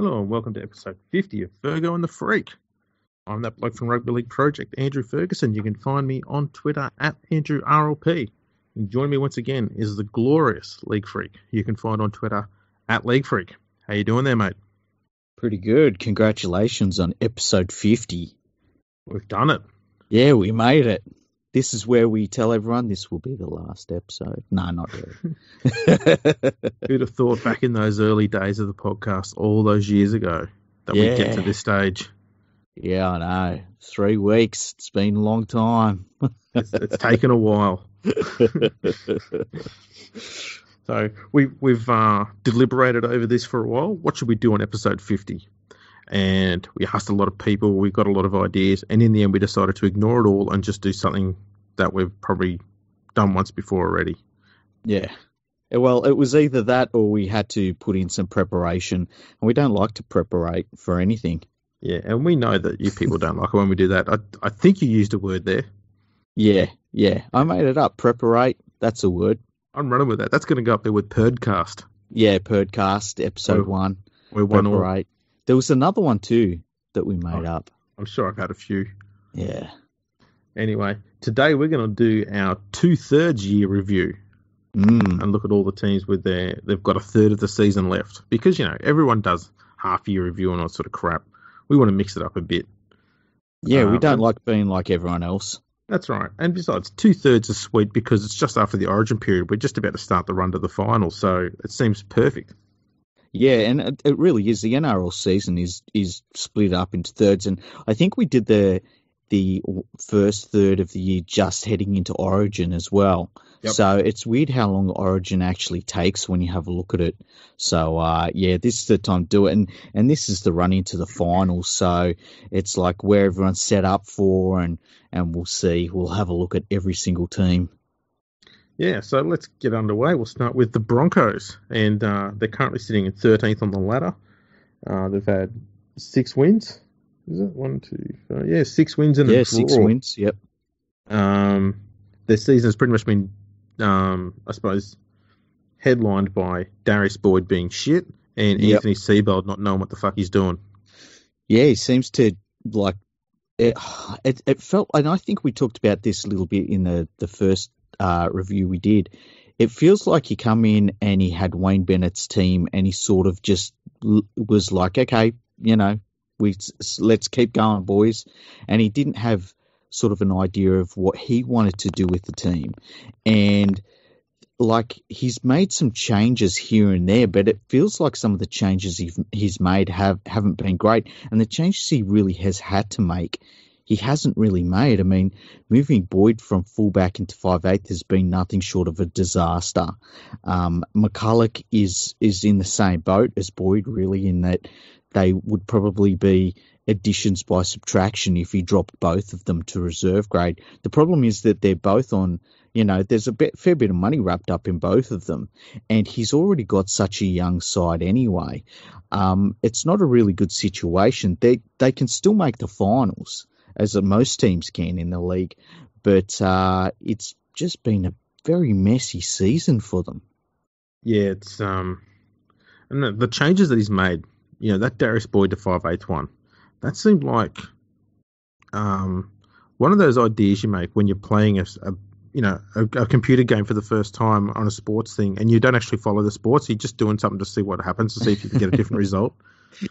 Hello and welcome to episode 50 of Fergo and the Freak. I'm that bloke from Rugby League Project, Andrew Ferguson. You can find me on Twitter at AndrewRLP. And join me once again is the glorious League Freak. You can find on Twitter at League Freak. How you doing there, mate? Pretty good. Congratulations on episode 50. We've done it. Yeah, we made it. This is where we tell everyone this will be the last episode. No, not really. Who'd have thought back in those early days of the podcast all those years ago that we'd get to this stage? Yeah, I know. 3 weeks. It's been a long time. It's taken a while. So we've deliberated over this for a while. What should we do on episode 50? And we asked a lot of people. We got a lot of ideas. And in the end, we decided to ignore it all and just do something that we've probably done once before already. Yeah. Well, it was either that or we had to put in some preparation. And we don't like to preparate for anything. Yeah, and we know that you people don't like it when we do that. I think you used a word there. Yeah. I made it up. Preparate. That's a word. I'm running with that. That's going to go up there with Perdcast. Yeah, Perdcast, episode 1. We're one all. Preparate. There was another one too that we made up. I'm sure I've had a few. Yeah. Anyway, today we're going to do our 2/3 year review and look at all the teams with they've got a third of the season left. Because, everyone does half year review and all that sort of crap. We want to mix it up a bit. Yeah, we don't like being like everyone else. That's right. And besides, 2/3 is sweet because it's just after the origin period. We're just about to start the run to the final, so it seems perfect. Yeah, and it really is. The NRL season is split up into thirds, and I think we did the first third of the year just heading into Origin as well. Yep. So it's weird how long Origin actually takes when you have a look at it. So this is the time to do it, and this is the run into the finals. So it's like where everyone's set up for, and we'll see. We'll have a look at every single team. Yeah, so let's get underway. We'll start with the Broncos, and they're currently sitting at 13th on the ladder. They've had 6 wins. Is it 1, 2, 5? Yeah, 6 wins and a draw. 6 wins. Yep. Their season has pretty much been, I suppose, headlined by Darius Boyd being shit and Anthony Seibold not knowing what the fuck he's doing. Yeah, he seems to like it. It felt, and I think we talked about this a little bit in the first review we did. It feels like he come in and he had Wayne Bennett's team and he sort of just was like, okay, let's keep going, boys. And he didn't have sort of an idea of what he wanted to do with the team. And like he's made some changes here and there, but it feels like some of the changes he's made haven't been great. And the changes he really has had to make, he hasn't really made. I mean, moving Boyd from fullback into 5'8" has been nothing short of a disaster. McCulloch is in the same boat as Boyd, really, in that they would probably be additions by subtraction if he dropped both of them to reserve grade. The problem is that they're both on, there's a fair bit of money wrapped up in both of them, and he's already got such a young side anyway. It's not a really good situation. They can still make the finals, as most teams can in the league, but it's just been a very messy season for them. Yeah, it's and the changes that he's made, that Darius Boyd to 5'8" one, that seemed like one of those ideas you make when you're playing a computer game for the first time on a sports thing, and you don't actually follow the sports. You're just doing something to see what happens, to see if you can get a different result.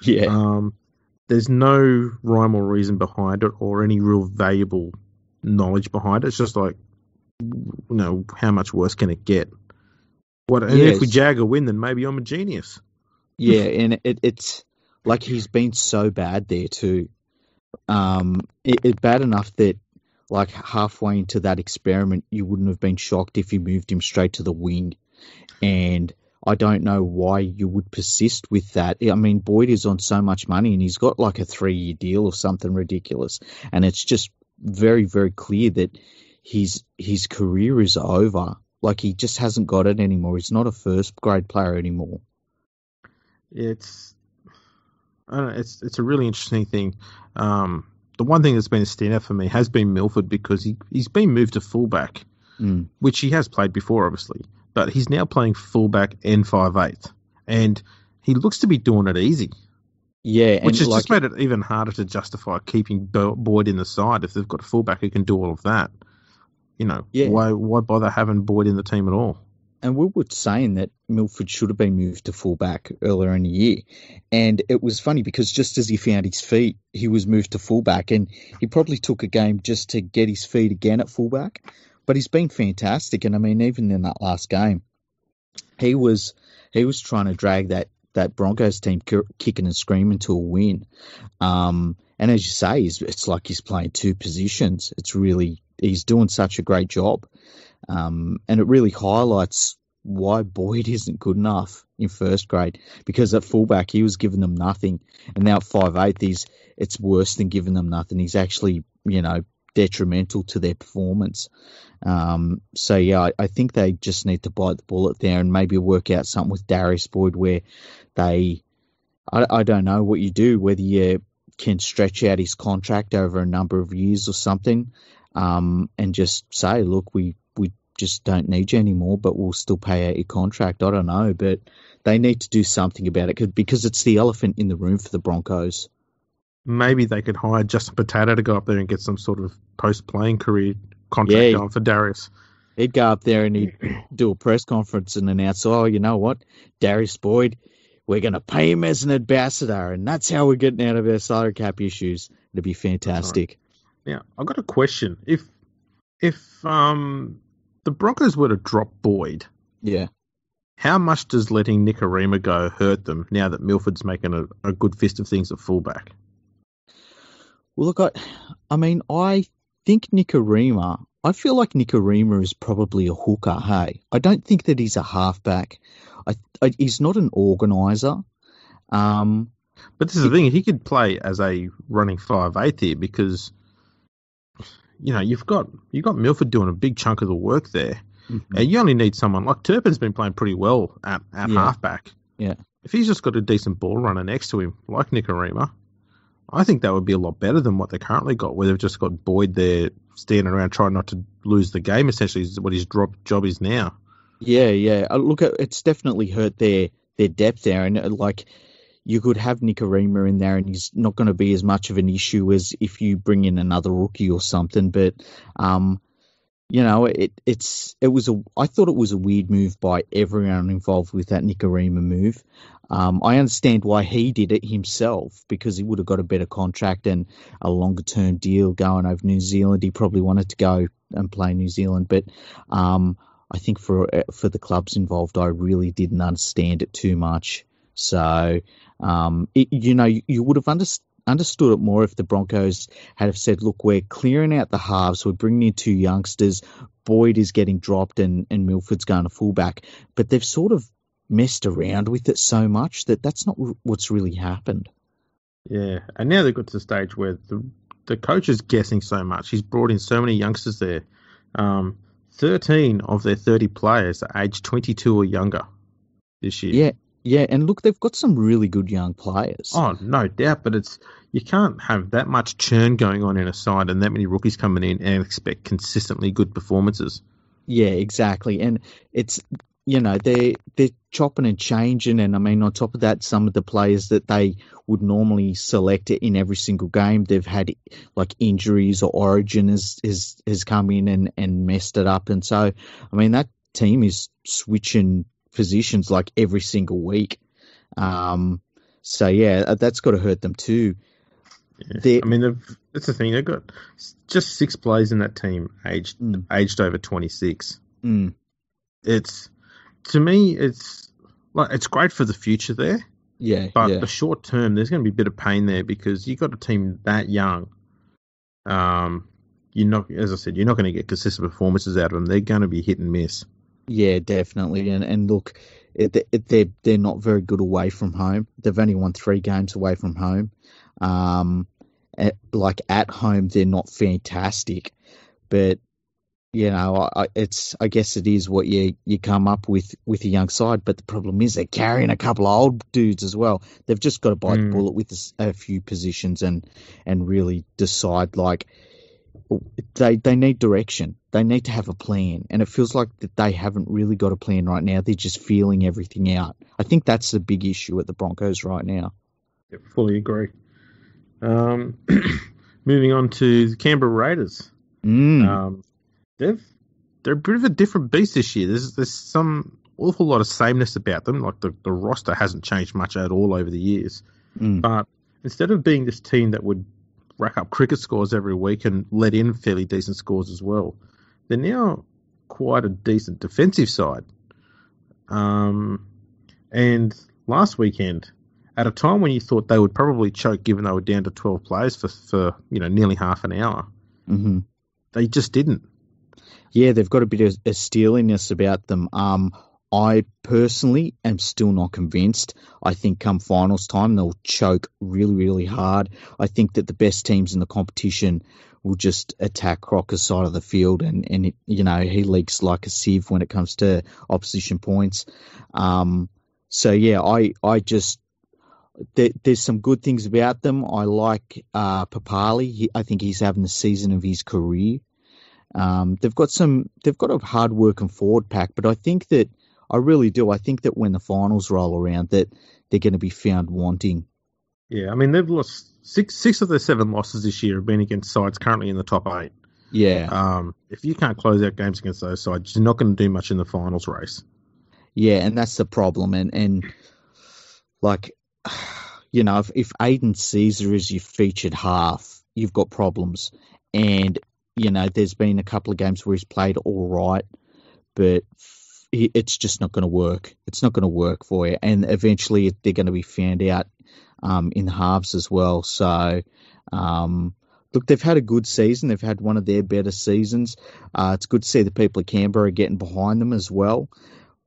Yeah. There's no rhyme or reason behind it or any real valuable knowledge behind it. It's just like, how much worse can it get? If we jag a win, then maybe I'm a genius. Yeah, and it's like he's been so bad there too. It's bad enough that like halfway into that experiment, you wouldn't have been shocked if you moved him straight to the wing. And I don't know why you would persist with that. I mean, Boyd is on so much money and he's got like a 3-year deal or something ridiculous. And it's just very, very clear that his career is over. Like he just hasn't got it anymore. He's not a first grade player anymore. It's a really interesting thing. The one thing that's been a standout for me has been Milford, because he's been moved to fullback, which he has played before, obviously. But he's now playing fullback and 5'8", and he looks to be doing it easy. Yeah, Which and has like, just made it even harder to justify keeping Boyd in the side if they've got a fullback who can do all of that. yeah, Why bother having Boyd in the team at all? and we were saying that Milford should have been moved to fullback earlier in the year. And it was funny because just as he found his feet, he was moved to fullback. And he probably took a game just to get his feet again at fullback. But he's been fantastic. And I mean, even in that last game, he was trying to drag that Broncos team kicking and screaming to a win. And as you say, it's like he's playing two positions. He's doing such a great job. And it really highlights why Boyd isn't good enough in first grade, because at fullback he was giving them nothing, and now at 5'8", it's worse than giving them nothing. He's actually, detrimental to their performance. So yeah, I think they just need to bite the bullet there and maybe work out something with Darius Boyd where I don't know what you do, whether you can stretch out his contract over a number of years or something, and just say, look, we just don't need you anymore, but we'll still pay out your contract. I don't know, but they need to do something about it because it's the elephant in the room for the Broncos. Maybe they could hire Justin Potato to go up there and get some sort of post-playing career contract going for Darius. He'd go up there and he'd do a press conference and announce, oh, you know what, Darius Boyd, we're going to pay him as an ambassador, and that's how we're getting out of our salary cap issues. It'd be fantastic. Right. Now, I've got a question. If the Broncos were to drop Boyd, how much does letting Nikorima go hurt them now that Milford's making a good fist of things at fullback? Well, look, I think Nikorima, I feel like Nikorima is probably a hooker, hey? I don't think that he's a halfback. He's not an organiser. But this is the thing, he could play as a running 5'8" here because, you've got Milford doing a big chunk of the work there. Mm-hmm. And you only need someone like Turpin's been playing pretty well at halfback. Yeah. If he's just got a decent ball runner next to him, like Nikorima, I think that would be a lot better than what they currently got, where they've just got Boyd there standing around trying not to lose the game, essentially, is what his job is now. Yeah. Look, it's definitely hurt their depth there. And, you could have Nikorima in there and he's not going to be as much of an issue as if you bring in another rookie or something. But, I thought it was a weird move by everyone involved with that Nikorima move. I understand why he did it himself, because he would have got a better contract and a longer term deal going over New Zealand. He probably wanted to go and play New Zealand, but I think for the clubs involved, I really didn't understand it too much. So, you would have understood it more if the Broncos had have said, look, we're clearing out the halves, we're bringing in two youngsters, Boyd is getting dropped and Milford's going to fullback. But they've sort of messed around with it so much that that's not what's really happened. Yeah, and now they've got to the stage where the coach is guessing so much. He's brought in so many youngsters there. 13 of their 30 players are aged 22 or younger this year. Yeah, and look, they've got some really good young players. Oh, no doubt, but you can't have that much churn going on in a side and that many rookies coming in and expect consistently good performances. Yeah, exactly, and it's they're chopping and changing, and I mean on top of that, some of the players that they would normally select in every single game, they've had like injuries or Origin has come in and messed it up, and so I mean that team is switching positions like every single week. So yeah, that's got to hurt them too. Yeah. That's the thing. They've got just 6 players in that team aged over 26. Mm. To me, it's great for the future there. Yeah. But the short term, there's going to be a bit of pain there because you've got a team that young. As I said, you're not going to get consistent performances out of them. They're going to be hit and miss. Yeah, definitely. And look, they're not very good away from home. They've only won 3 games away from home. At home, they're not fantastic. But, I guess it is what you come up with a young side. But the problem is they're carrying a couple of old dudes as well. They've just got to bite the bullet with a few positions and really decide, they need direction. They need to have a plan. And it feels like that they haven't really got a plan right now. They're just feeling everything out. I think that's the big issue at the Broncos right now. Yeah, fully agree. Um, moving on to the Canberra Raiders. Mm. Um, they're a bit of a different beast this year. There's some awful lot of sameness about them. Like the roster hasn't changed much at all over the years. Mm. But instead of being this team that would rack up cricket scores every week and let in fairly decent scores as well, they're now quite a decent defensive side. And last weekend, at a time when you thought they would probably choke, given they were down to 12 players for nearly half an hour, Mm-hmm. they just didn't. Yeah, they've got a bit of a steeliness about them. I personally am still not convinced. I think come finals time, they'll choke really, really hard. I think that the best teams in the competition will just attack Crocker's side of the field, and he leaks like a sieve when it comes to opposition points. So yeah, I just there's some good things about them. I like Papali. I think he's having the season of his career. They've got a hard working forward pack, but I really do. I think that when the finals roll around, that they're going to be found wanting. Yeah, I mean they've lost six of their 7 losses this year have been against sides currently in the top 8. Yeah, If you can't close out games against those sides, you're not going to do much in the finals race. yeah, and that's the problem. And like, if Aiden Caesar is your featured half, you've got problems. And there's been a couple of games where he's played all right, but it's just not going to work. It's not going to work for you. And eventually they're going to be found out in halves as well. So, look, they've had a good season. They've had one of their better seasons. It's good to see the people of Canberra getting behind them as well.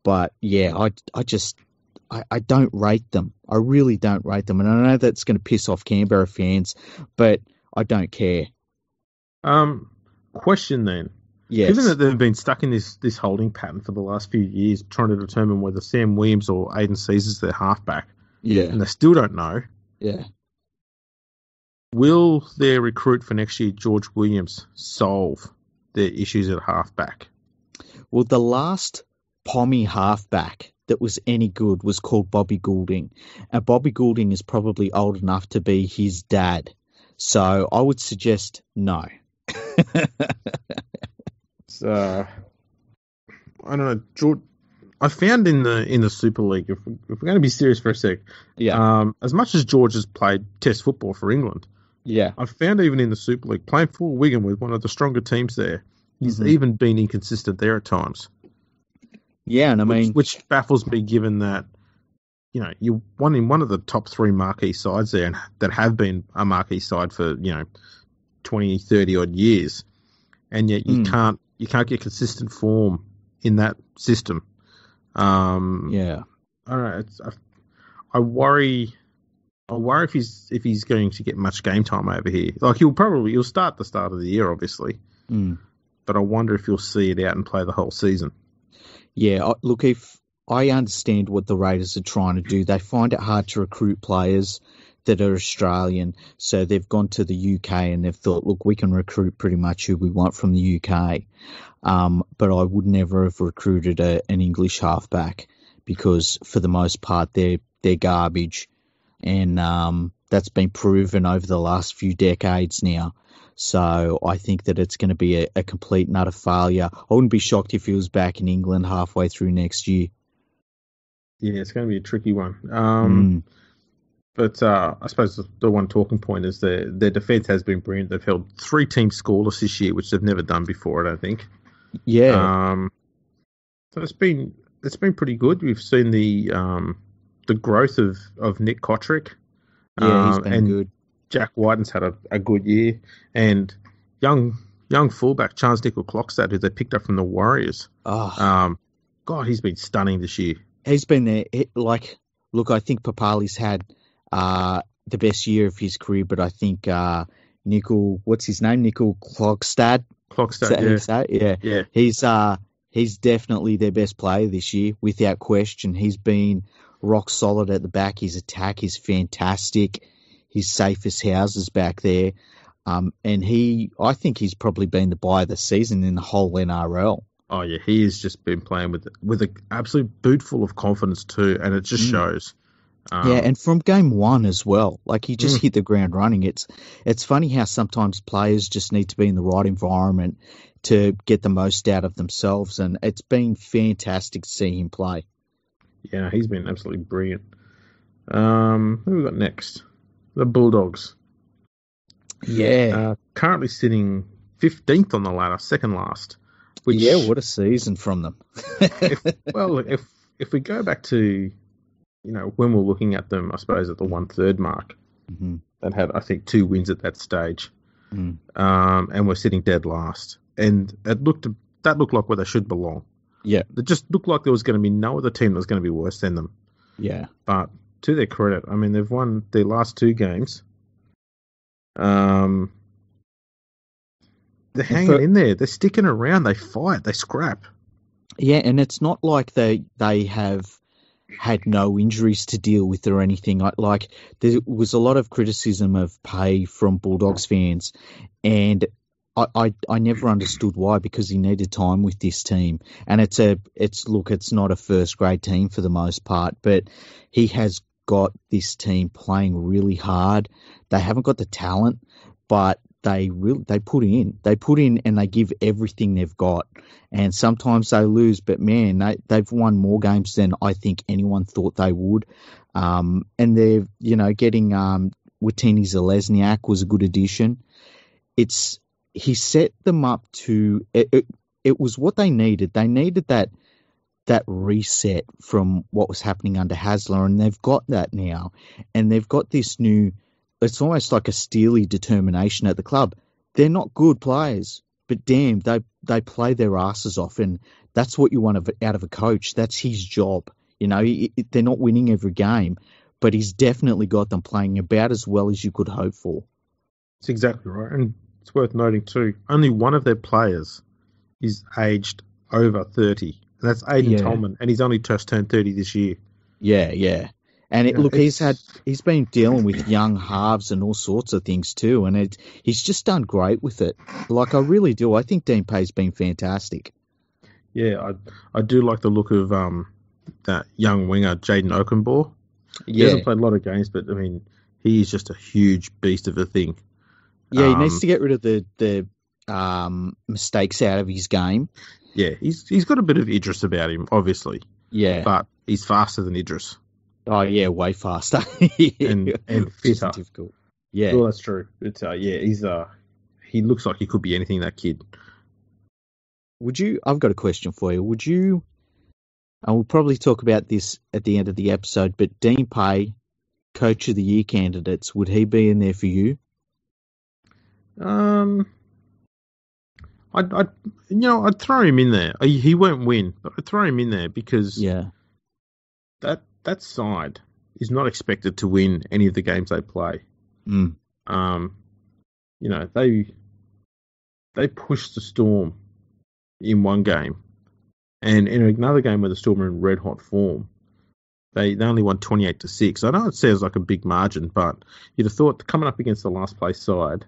But, yeah, I don't rate them. I really don't rate them. And I know that's going to piss off Canberra fans, but I don't care. Question then. Yes. Given that they've been stuck in this holding pattern for the last few years, trying to determine whether Sam Williams or Aiden Caesar's their halfback, Yeah. and they still don't know, Yeah. will their recruit for next year, George Williams, solve their issues at halfback? Well, the last Pommy halfback that was any good was called Bobby Goulding. And Bobby Goulding is probably old enough to be his dad. So I would suggest no. I don't know, George. I found in the Super League, if we're going to be serious for a sec, as much as George has played Test football for England, I found even in the Super League, playing for Wigan with one of the stronger teams there, he's even been inconsistent there at times. Yeah, and I mean, which baffles me, given that you're one of the top 3 marquee sides there, and that have been a marquee side for 20, 30 odd years, and yet you can't get consistent form in that system. I don't know. I worry if he's going to get much game time over here. Like he'll start the start of the year, obviously, but I wonder if he'll see it out and play the whole season. Yeah, look, if I understand what the Raiders are trying to do, they find it hard to recruit players that are Australian, so they've gone to the UK and they've thought, look, we can recruit pretty much who we want from the UK, but I would never have recruited an English halfback because for the most part they're garbage, and that's been proven over the last few decades now. So I think that it's going to be a complete and utter failure. I wouldn't be shocked if he was back in England halfway through next year. Yeah, it's going to be a tricky one. But I suppose the one talking point is their defence has been brilliant. They've held 3 teams scoreless this year, which they've never done before, I don't think. Yeah. So it's been pretty good. We've seen the growth of Nick Kotrick. Yeah, he's been good. Jack Whiten's had a good year, and young fullback Charles Nickel-Clockstad, who they picked up from the Warriors. God, he's been stunning this year. He's been there. Look, I think Papali's had the best year of his career, but I think what's his name? Nickel-Clockstad. Yeah. He's definitely their best player this year, without question. He's been rock solid at the back. His attack is fantastic. He's safe as houses back there. And I think he's probably been the buy of the season in the whole NRL. Oh yeah, he has just been playing with an absolute boot full of confidence too, and it just shows. Yeah, and from game one as well, like he just Mm, hit the ground running. It's funny how sometimes players just need to be in the right environment to get the most out of themselves, and it's been fantastic to see him play. yeah, he's been absolutely brilliant. Who we got next? The Bulldogs. Yeah, Currently sitting 15th on the ladder, second last. yeah, Which, what a season from them. if well, if we go back to when we're looking at them, I suppose at the 1/3 mark, hmm that had I think 2 wins at that stage, mm, and we're sitting dead last, and that looked like where they should belong. yeah, It just looked like there was going to be no other team that was going to be worse than them. yeah. But to their credit, I mean they've won their last 2 games. Um, they're And hanging in there. They're sticking around. They fight. They scrap. yeah, and it's not like they have had no injuries to deal with or anything. Like there was a lot of criticism of Pay from Bulldogs fans, and I never understood why, because he needed time with this team. And it's not a first grade team for the most part, but he has got this team playing really hard. They haven't got the talent, but they put in and they give everything they've got. And sometimes they lose, but man, they've won more games than I think anyone thought they would. And they're getting Watini Zalesniak was a good addition. He set them up to it was what they needed. They needed that reset from what was happening under Hasler, and they've got that now. And they've got this new, it's almost like a steely determination at the club. They're not good players, but damn, they play their asses off, and that's what you want out of a coach. That's his job. They're not winning every game, but he's definitely got them playing about as well as you could hope for. It's exactly right. And it's worth noting too, only one of their players is aged over 30. And that's Aidan Yeah. Tolman, and he's only just turned 30 this year. Yeah. And look, he's been dealing with young halves and all sorts of things too, and he's just done great with it. Like, I really do. I think Dean Pay's been fantastic. Yeah, I do like the look of that young winger, Jaden Okunbor. He Yeah. hasn't played a lot of games, but I mean, he is just a huge beast of a thing. Yeah, he needs to get rid of the mistakes out of his game. Yeah, he's got a bit of Idris about him, obviously. Yeah. But he's faster than Idris. Oh, yeah, way faster. and fitter. Difficult. Yeah. Well, that's true. It's he looks like he could be anything, that kid. I've got a question for you. And we'll probably talk about this at the end of the episode, but Dean Pay, Coach of the Year candidates, would he be in there for you? I'd throw him in there. He won't win, but I'd throw him in there because that side is not expected to win any of the games they play. Mm. They pushed the Storm in one game, and in another game where the Storm are in red hot form, they only won 28-6. I know it sounds like a big margin, but you'd have thought coming up against the last place side,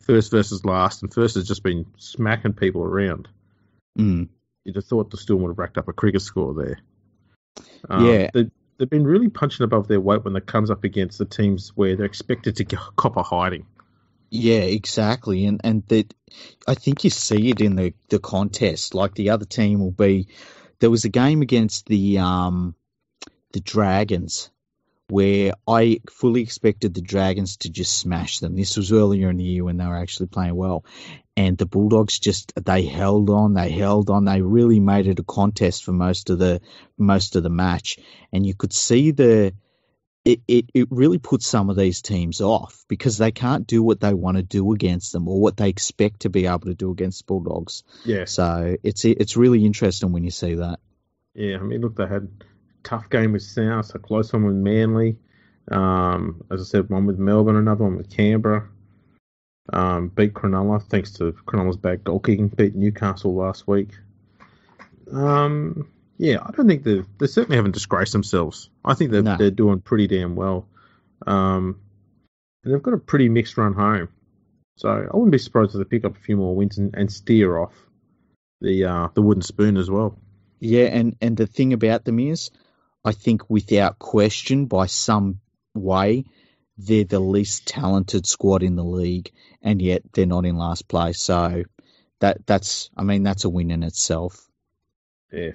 first versus last, and first has just been smacking people around. Mm. You'd have thought the Storm would have racked up a cricket score there. They've been really punching above their weight when it comes up against the teams where they're expected to cop a hiding. Yeah, exactly, and that I think you see it in the contest. Like, the other team will be. There was a game against the Dragons where I fully expected the Dragons to just smash them. This was earlier in the year when they were actually playing well. And the Bulldogs they held on. They really made it a contest for most of the match. And you could see it really puts some of these teams off because they can't do what they want to do against them or what they expect to be able to do against Bulldogs. Yeah. So it's really interesting when you see that. Yeah, I mean, look, they had tough game with South, a close one with Manly. As I said, one with Melbourne, another one with Canberra. Beat Cronulla thanks to Cronulla's bad goal kicking. Beat Newcastle last week. Yeah, I don't think they certainly haven't disgraced themselves. I think they're doing pretty damn well. And they've got a pretty mixed run home. So I wouldn't be surprised if they pick up a few more wins and steer off the wooden spoon as well. Yeah, and the thing about them is, I think without question, by some way, they're the least talented squad in the league, and yet they're not in last place. So that's a win in itself. Yeah.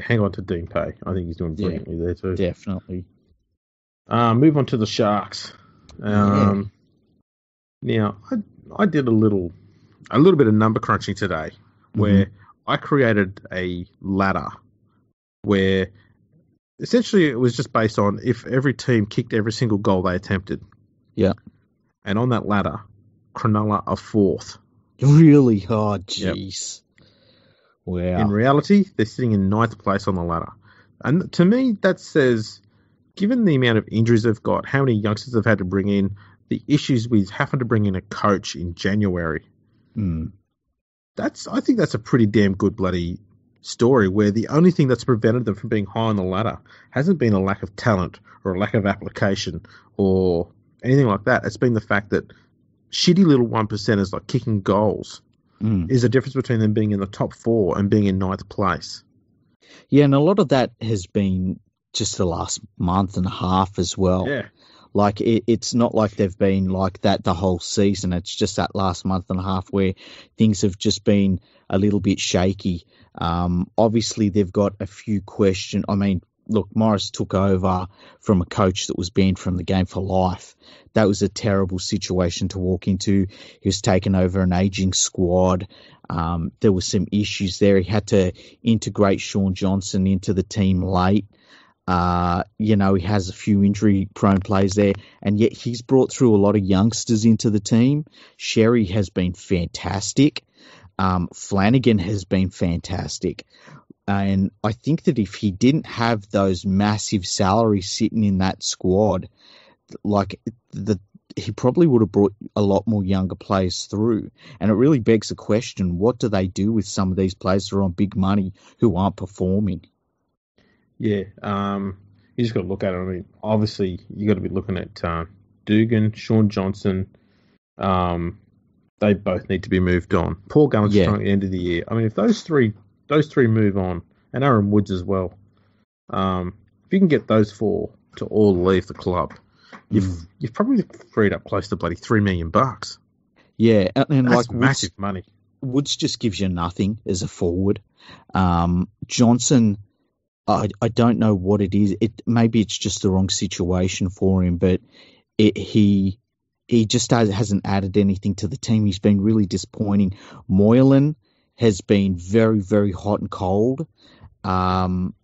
Hang on to Dean Pay. I think he's doing brilliantly there too. Definitely. Move on to the Sharks. Now, I did a little bit of number crunching today, where I created a ladder where essentially it was just based on if every team kicked every single goal they attempted. Yeah. And on that ladder, Cronulla are fourth. Really? Oh, jeez. Yep. Wow. In reality, they're sitting in ninth place on the ladder. And to me, that says, given the amount of injuries they've got, how many youngsters they've had to bring in, the issues with having to bring in a coach in January, I think that's a pretty damn good bloody story, where the only thing that's prevented them from being high on the ladder hasn't been a lack of talent or a lack of application or anything like that. It's been the fact that shitty little 1%ers like kicking goals is the difference between them being in the top four and being in ninth place. Yeah, and a lot of that has been just the last month and a half as well. Yeah. Like, it's not like they've been like that the whole season. It's just that last month and a half where things have just been a little bit shaky. Obviously, they've got a few questions. I mean, look, Morris took over from a coach that was banned from the game for life. That was a terrible situation to walk into. He was taking over an aging squad. There were some issues there. He had to integrate Sean Johnson into the team late. He has a few injury-prone players there, and yet he's brought through a lot of youngsters into the team. Sherry has been fantastic. Flanagan has been fantastic. And I think that if he didn't have those massive salaries sitting in that squad, he probably would have brought a lot more younger players through. And it really begs the question, what do they do with some of these players who are on big money who aren't performing? Yeah, you just got to look at it. I mean, obviously, you got to be looking at Dugan, Sean Johnson. They both need to be moved on. Paul Gallen's trying at the end of the year. I mean, if those three move on, and Aaron Woods as well, if you can get those four to all leave the club, you've probably freed up close to bloody $3 million. Yeah, and that's massive money. Woods just gives you nothing as a forward. Johnson, I don't know what it is. Maybe it's just the wrong situation for him, but he just hasn't added anything to the team. He's been really disappointing. Moylan has been very, very hot and cold. Look,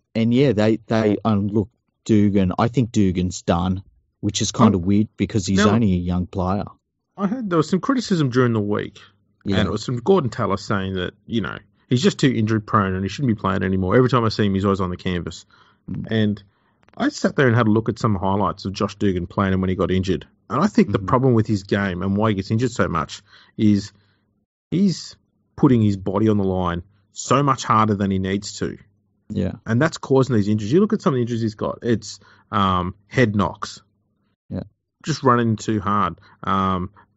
Dugan. I think Dugan's done, which is kind of weird because he's only a young player. I heard there was some criticism during the week, and it was from Gordon Taylor saying that, he's just too injury prone and he shouldn't be playing anymore. Every time I see him, he's always on the canvas. And I sat there and had a look at some highlights of Josh Dugan playing him when he got injured. And I think the problem with his game and why he gets injured so much is he's putting his body on the line so much harder than he needs to. Yeah. And that's causing these injuries. You look at some of the injuries he's got. It's head knocks. Yeah. Just running too hard.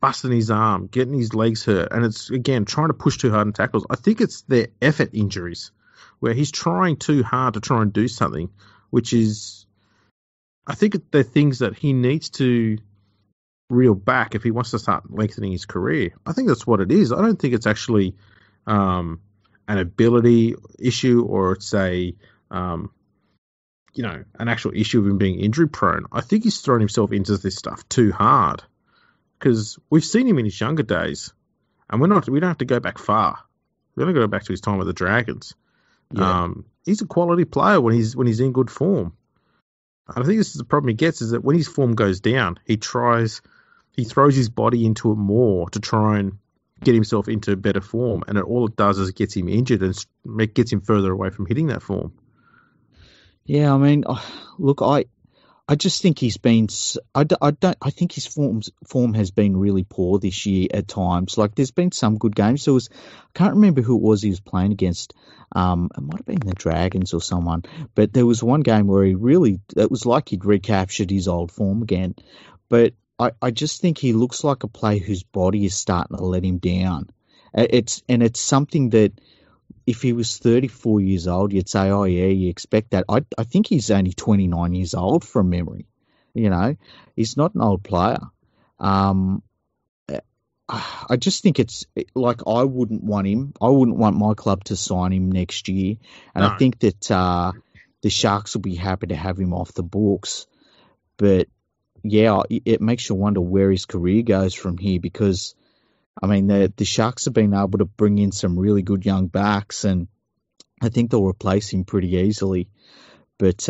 Busting his arm, getting his legs hurt. And it's, again, trying to push too hard in tackles. I think it's their effort injuries where he's trying too hard to try and do something, which is, I think they're things that he needs to reel back if he wants to start lengthening his career. I think that's what it is. I don't think it's actually an ability issue or it's an actual issue of him being injury prone. I think he's thrown himself into this stuff too hard because we've seen him in his younger days, and we don't have to go back far. We don't go back to his time with the Dragons. Yeah. He's a quality player when he's in good form. And I think this is the problem he gets is that when his form goes down, he throws his body into it more to try and get himself into better form, and all it does is it gets him injured and gets him further away from hitting that form. Yeah, I mean, look, I just think he's been. I think his form has been really poor this year at times. Like, there's been some good games. I can't remember who it was he was playing against. It might have been the Dragons or someone. But there was one game where it was like he'd recaptured his old form again. But I just think he looks like a player whose body is starting to let him down. It's something that if he was 34 years old, you'd say, oh, yeah, you expect that. I think he's only 29 years old from memory. He's not an old player. I just think it's like I wouldn't want him. I wouldn't want my club to sign him next year. And I think that the Sharks will be happy to have him off the books. But, yeah, it makes you wonder where his career goes from here because, I mean, the Sharks have been able to bring in some really good young backs and I think they'll replace him pretty easily. But,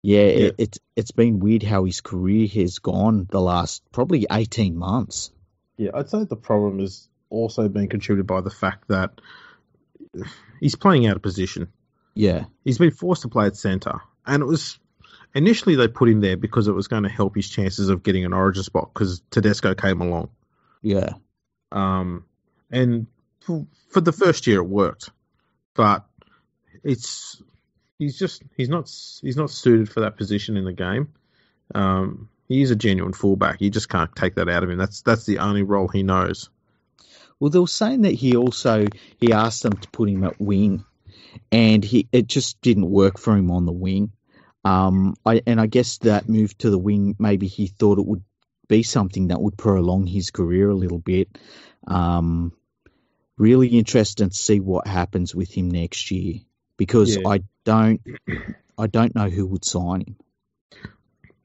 it's been weird how his career has gone the last probably 18 months. Yeah, I'd say the problem has also been contributed by the fact that he's playing out of position. Yeah. He's been forced to play at centre. And it was initially they put him there because it was going to help his chances of getting an origin spot because Tedesco came along. Yeah. And for the first year it worked. But he's not suited for that position in the game. He is a genuine fullback. You just can't take that out of him. That's the only role he knows. Well, they were saying that he asked them to put him at wing, and it just didn't work for him on the wing. I guess that move to the wing, maybe he thought it would be something that would prolong his career a little bit. Really interested to see what happens with him next year because I don't know who would sign him.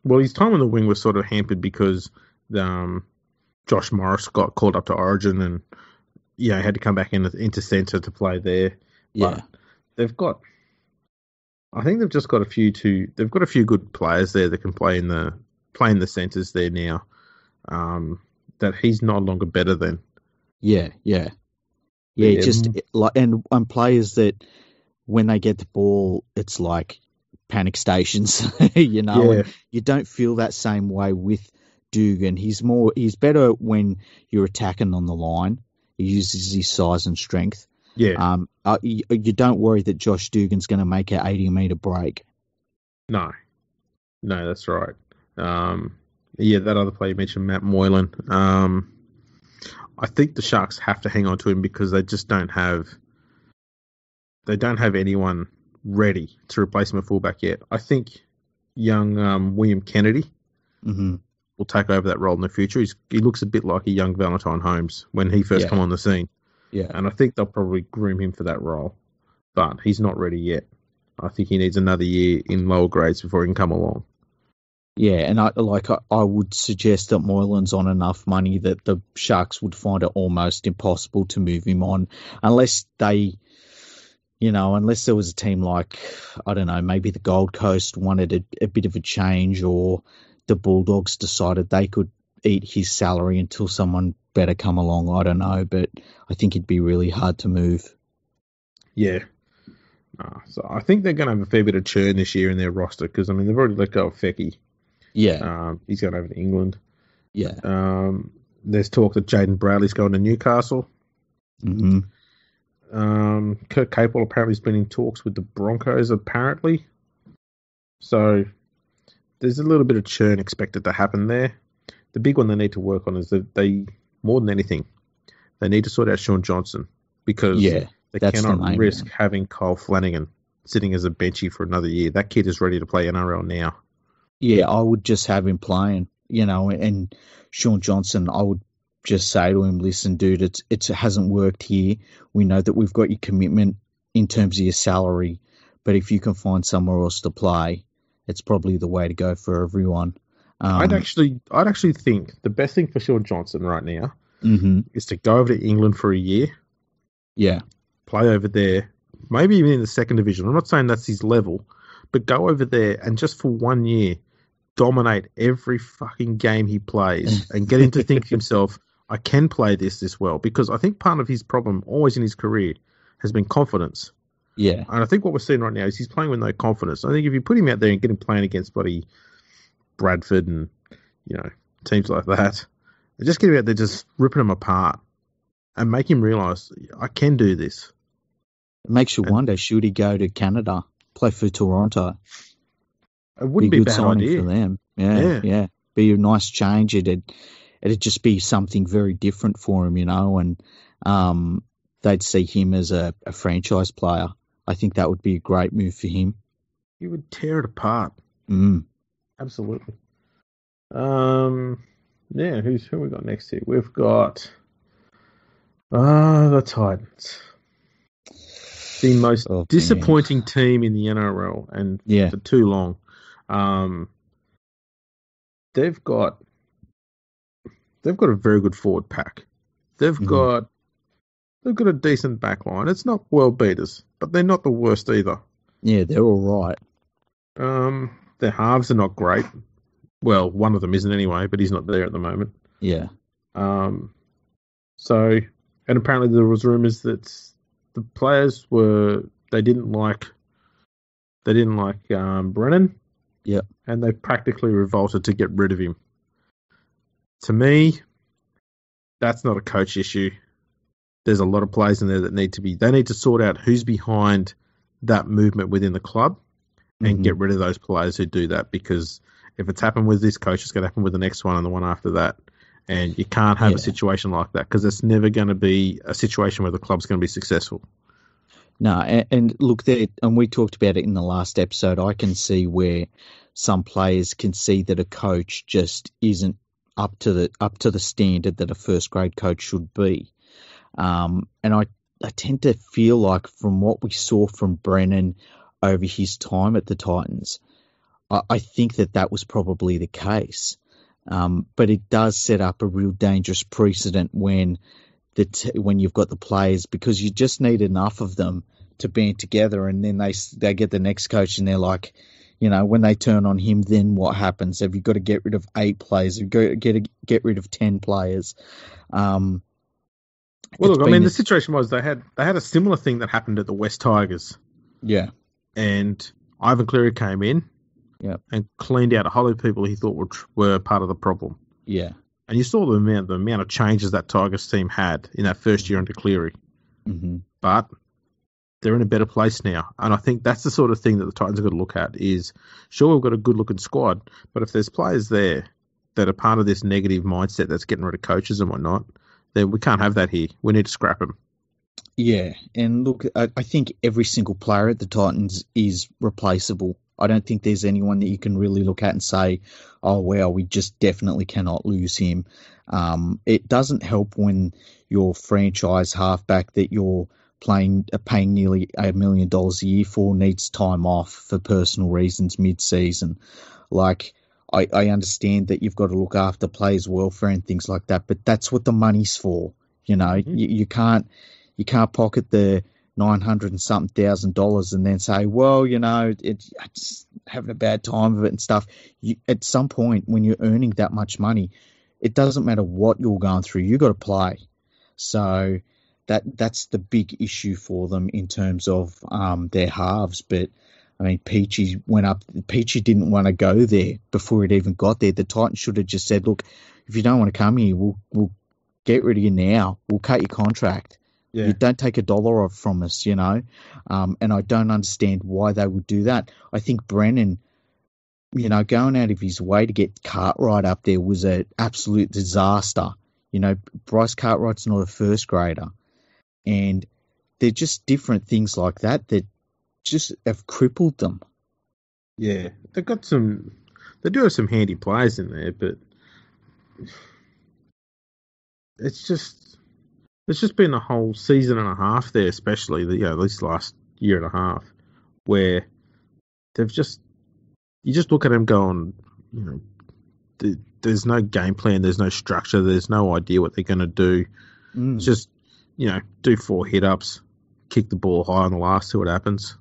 Well, his time on the wing was sort of hampered because Josh Morris got called up to Origin and he had to come back into centre to play there. Yeah, but I think they've just got a few good players there that can play in the centres there now. That he's no longer better than. Yeah. Just and players that when they get the ball, it's like panic stations, and you don't feel that same way with Dugan. He's better when you're attacking on the line. He uses his size and strength. Yeah. You don't worry that Josh Dugan's going to make an 80-metre break. No, that's right. That other player you mentioned, Matt Moylan. I think the Sharks have to hang on to him because they just don't have anyone ready to replace him at fullback yet. I think young William Kennedy will take over that role in the future. He looks a bit like a young Valentine Holmes when he first come on the scene. Yeah. And I think they'll probably groom him for that role. But he's not ready yet. I think he needs another year in lower grades before he can come along. Yeah, and I would suggest that Moylan's on enough money that the Sharks would find it almost impossible to move him on unless there was a team like, I don't know, maybe the Gold Coast wanted a bit of a change or the Bulldogs decided they could eat his salary until someone better come along. I don't know, but I think it'd be really hard to move. Yeah. So I think they're going to have a fair bit of churn this year in their roster because, they've already let go of Fecky. Yeah. He's going over to England. Yeah. There's talk that Jaden Bradley's going to Newcastle. Mm-hmm. Kurt Capewell apparently has been in talks with the Broncos, apparently. So there's a little bit of churn expected to happen there. The big one they need to work on is that more than anything, they need to sort out Sean Johnson because they cannot risk having Kyle Flanagan sitting as a benchy for another year. That kid is ready to play NRL now. Yeah, I would just have him playing, and Sean Johnson, I would just say to him, listen, dude, it hasn't worked here. We know that we've got your commitment in terms of your salary, but if you can find somewhere else to play, it's probably the way to go for everyone. I'd actually think the best thing for Sean Johnson right now is to go over to England for a year. Yeah. Play over there, maybe even in the second division. I'm not saying that's his level, but go over there and just for 1 year, dominate every fucking game he plays and get him to think to himself, I can play this well. Because I think part of his problem always in his career has been confidence. Yeah. And I think what we're seeing right now is he's playing with no confidence. I think if you put him out there and get him playing against bloody Bradford and, teams like that, just get him out there just ripping them apart and make him realise, I can do this. It makes you wonder, should he go to Canada, play for Toronto? It wouldn't be a bad idea for them. Yeah. Be a nice change. It'd just be something very different for him, and they'd see him as a franchise player. I think that would be a great move for him. He would tear it apart. Absolutely. Yeah, who we got next here? We've got the Titans. The most disappointing team in the NRL, and for too long. They've got a very good forward pack. They've got a decent back line. It's not world beaters, but they're not the worst either. Yeah, they're all right. Their halves are not great. Well, one of them isn't anyway, but he's not there at the moment. Yeah. So, and apparently there was rumours that the players didn't like Brennan. Yeah. And they practically revolted to get rid of him. To me, that's not a coach issue. There's a lot of players in there that need to sort out who's behind that movement within the club and get rid of those players who do that, because if it's happened with this coach, it's going to happen with the next one and the one after that. And you can't have a situation like that, because it's never going to be a situation where the club's going to be successful. No, and look, and we talked about it in the last episode. I can see where some players can see that a coach just isn't up to the standard that a first grade coach should be. And I tend to feel like, from what we saw from Brennan over his time at the Titans, I think that was probably the case. But it does set up a real dangerous precedent when you've got the players, because you just need enough of them to band together, and then they get the next coach and they're like, when they turn on him, then what happens? Have you got to get rid of 8 players? Have you got to get rid of 10 players? Well, look, the situation was they had a similar thing that happened at the West Tigers. Yeah. And Ivan Cleary came in and cleaned out a whole lot of people he thought were part of the problem. Yeah. And you saw the amount of changes that Tigers team had in that first year under Cleary. Mm-hmm. But they're in a better place now. And I think that's the sort of thing that the Titans have got to look at is, sure, we've got a good-looking squad, but if there's players there that are part of this negative mindset that's getting rid of coaches and whatnot, then we can't have that here. We need to scrap them. Yeah, and look, I think every single player at the Titans is replaceable. I don't think there's anyone that you can really look at and say, oh, well, we just definitely cannot lose him. It doesn't help when your franchise halfback that you're paying nearly $1 million a year for needs time off for personal reasons mid-season. Like, I understand that you've got to look after players' welfare and things like that, but that's what the money's for. You can't pocket the $900 and something thousand and then say, well, I just having a bad time of it and stuff. At some point, when you're earning that much money, it doesn't matter what you're going through. You got to play. So that's the big issue for them in terms of their halves. But Peachy went up. Peachy didn't want to go there before it even got there. The Titans should have just said, look, if you don't want to come here, we'll get rid of you now. We'll cut your contract. Yeah. You don't take $1 off from us, and I don't understand why they would do that. I think Brennan, going out of his way to get Cartwright up there was an absolute disaster. Bryce Cartwright's not a first grader, and they're just different things like that just have crippled them. Yeah, they do have some handy players in there, but it's just been a whole season and a half there, especially this last year and a half, where you just look at them going, there's no game plan, there's no structure, there's no idea what they're going to do. It's just, do 4 hit-ups, kick the ball high on the last, see what happens.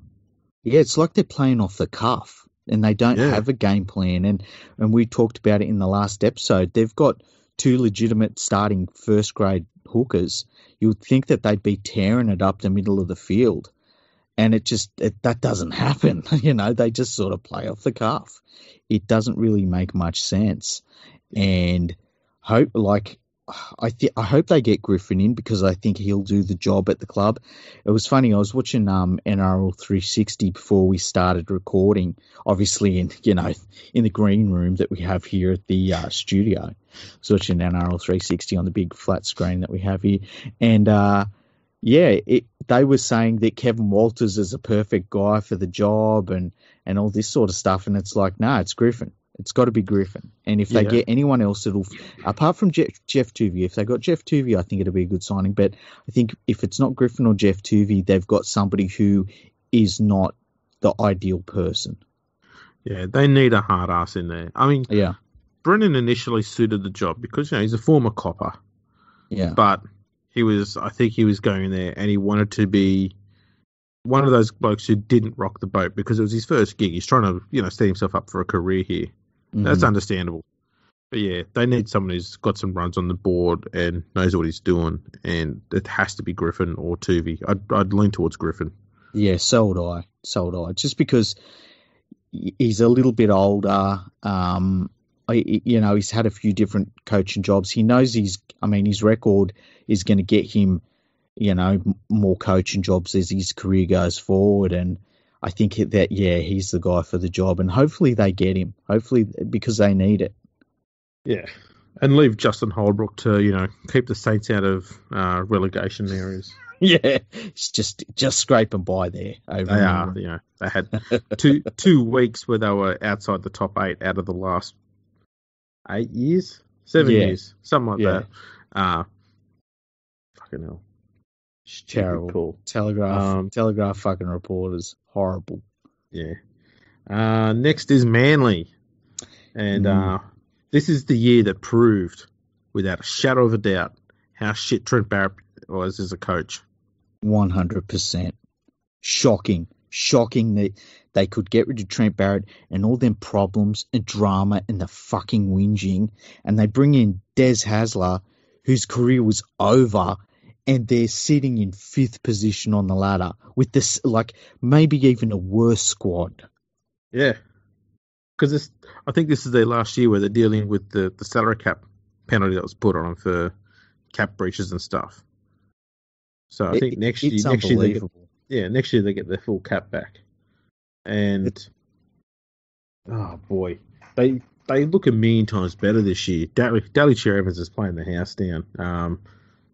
Yeah, it's like they're playing off the cuff and they don't have a game plan. And we talked about it in the last episode. They've got 2 legitimate starting first-grade hookers. You would think that they'd be tearing it up the middle of the field. And that doesn't happen. They just sort of play off the cuff. It doesn't really make much sense. And I hope they get Griffin in, because I think he'll do the job at the club. It was funny, I was watching NRL 360 before we started recording, obviously in the green room that we have here at the studio. I was watching NRL 360 on the big flat screen that we have here. And Yeah, they were saying that Kevin Walters is a perfect guy for the job and all this sort of stuff. And it's like, no, it's Griffin. It's got to be Griffin. And if they Yeah. get anyone else, apart from Jeff Tuvey, if they got Jeff Tuvey, I think it'll be a good signing. But I think if it's not Griffin or Jeff Tuvey, they've got somebody who is not the ideal person. Yeah, they need a hard ass in there. I mean, Yeah. Brennan initially suited the job because, he's a former copper. Yeah. But I think he was going there and he wanted to be one of those blokes who didn't rock the boat because it was his first gig. He's trying to, set himself up for a career here. Mm-hmm. That's understandable. But yeah, they need someone who's got some runs on the board and knows what he's doing. And it has to be Griffin or Tuvey. I'd lean towards Griffin. Yeah, so would I. Just because he's a little bit older. He's had a few different coaching jobs. He knows his record is going to get him, more coaching jobs as his career goes forward. And I think that, he's the guy for the job. And hopefully they get him. Hopefully because they need it. Yeah. And leave Justin Holbrook to, keep the Saints out of relegation areas. Yeah, it's just scraping by there. They are, they had two weeks where they were outside the top 8 out of the last 8 years, 7 years, something like that. Fucking hell, terrible. Cool. Telegraph fucking reporters, horrible. Yeah. Next is Manly, and this is the year that proved, without a shadow of a doubt, how shit Trent Barrett was as a coach. 100%. Shocking that they could get rid of Trent Barrett and all them problems and drama and the fucking whinging, and they bring in Des Hasler, whose career was over, and they're sitting in 5th position on the ladder with this, maybe even a worse squad. Yeah. Because I think this is their last year where they're dealing with the salary cap penalty that was put on them for cap breaches and stuff. So I think next year they get their full cap back. And oh boy, they look a million times better this year. Daly Cherry-Evans is playing the house down.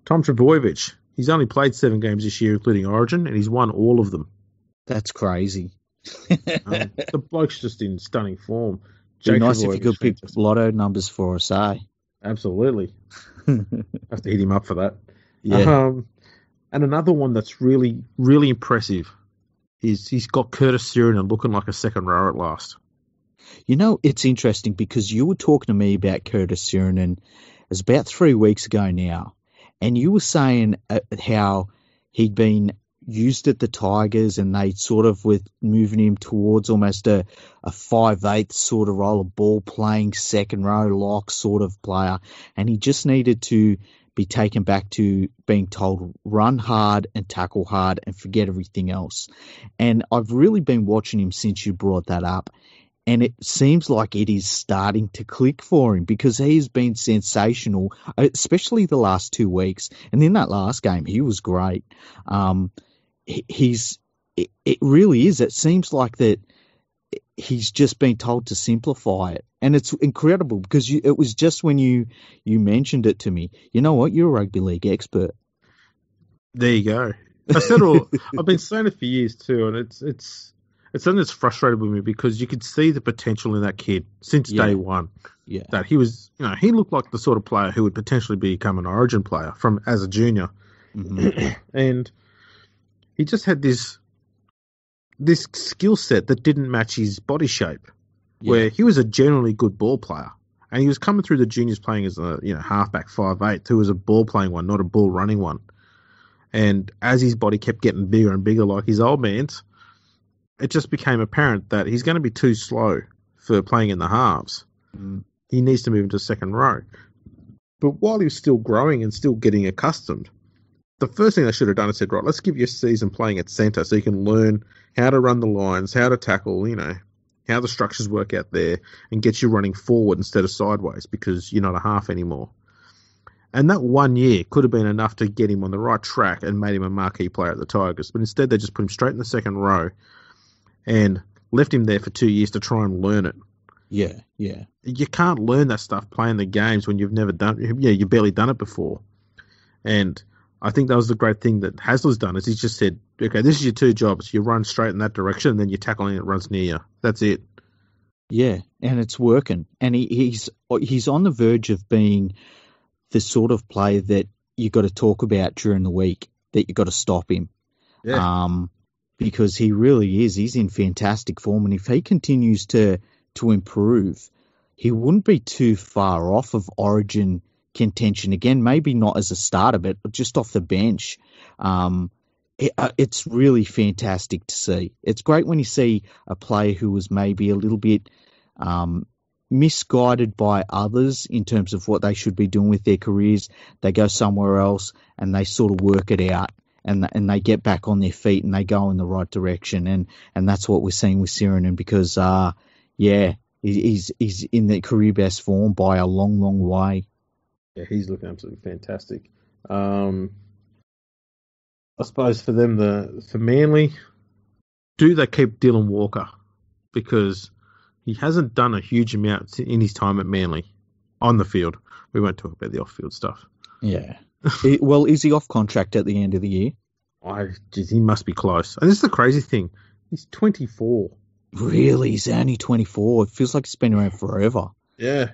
Tom Trbojevic, he's only played 7 games this year, including Origin, and he's won all of them. That's crazy. The bloke's just in stunning form. It'd be nice if you could pick lotto numbers for us, eh? Absolutely. Have to hit him up for that. Yeah. And another one that's really, really impressive is he's got Curtis Sirinen looking like a second row at last. It's interesting because you were talking to me about Curtis Sirinen. It was about 3 weeks ago now, and you were saying how he'd been used at the Tigers and they sort of were moving him towards almost a 5/8 sort of role, a ball playing second row lock sort of player, and he just needed to be taken back to being told run hard and tackle hard and forget everything else. And I've really been watching him since you brought that up, and it seems like it is starting to click for him because he's been sensational, especially the last 2 weeks. And in that last game, he was great. It really is. It seems like that he's just been told to simplify it. And it's incredible because it was just when you mentioned it to me, you know what, you're a rugby league expert. There you go. I've been saying it for years too, and it's something that's frustrated with me because you could see the potential in that kid since day one. Yeah. That he was, he looked like the sort of player who would potentially become an Origin player as a junior. Mm-hmm. And he just had this skill set that didn't match his body shape, where he was a generally good ball player. And he was coming through the juniors playing as a halfback 5'8", who was a ball playing one, not a ball running one. And as his body kept getting bigger and bigger like his old man's, it just became apparent that he's going to be too slow for playing in the halves. Mm. He needs to move into second row. But while he was still growing and still getting accustomed, the first thing they should have done is said, right, let's give you a season playing at centre so you can learn how to run the lines, how to tackle, how the structures work out there, and get you running forward instead of sideways because you're not a half anymore. And that 1 year could have been enough to get him on the right track and made him a marquee player at the Tigers. But instead they just put him straight in the second row and left him there for 2 years to try and learn it. Yeah, yeah. You can't learn that stuff playing the games when you've never done it. Yeah, you've barely done it before. And I think that was the great thing that Hasler's done is he's just said, okay, this is your two jobs. You run straight in that direction, and then you tackle anything that runs near you. That's it. Yeah, and it's working. And he's on the verge of being the sort of player that you got to talk about during the week, that you got to stop him. Yeah. Because he really is. He's in fantastic form. And if he continues to improve, he wouldn't be too far off of Origin contention. Again, maybe not as a starter, but just off the bench. It's really fantastic to see. It's great when you see a player who was maybe a little bit misguided by others in terms of what they should be doing with their careers. They go somewhere else and they sort of work it out, and they get back on their feet and they go in the right direction. And that's what we're seeing with Sirinen because, he's in the career best form by a long, long way. Yeah, he's looking absolutely fantastic. I suppose for them, for Manly, do they keep Dylan Walker? Because he hasn't done a huge amount in his time at Manly on the field. We won't talk about the off-field stuff. Yeah. Well, is he off contract at the end of the year? He must be close. And this is the crazy thing. He's 24. Really? He's only 24. It feels like he's been around forever. Yeah.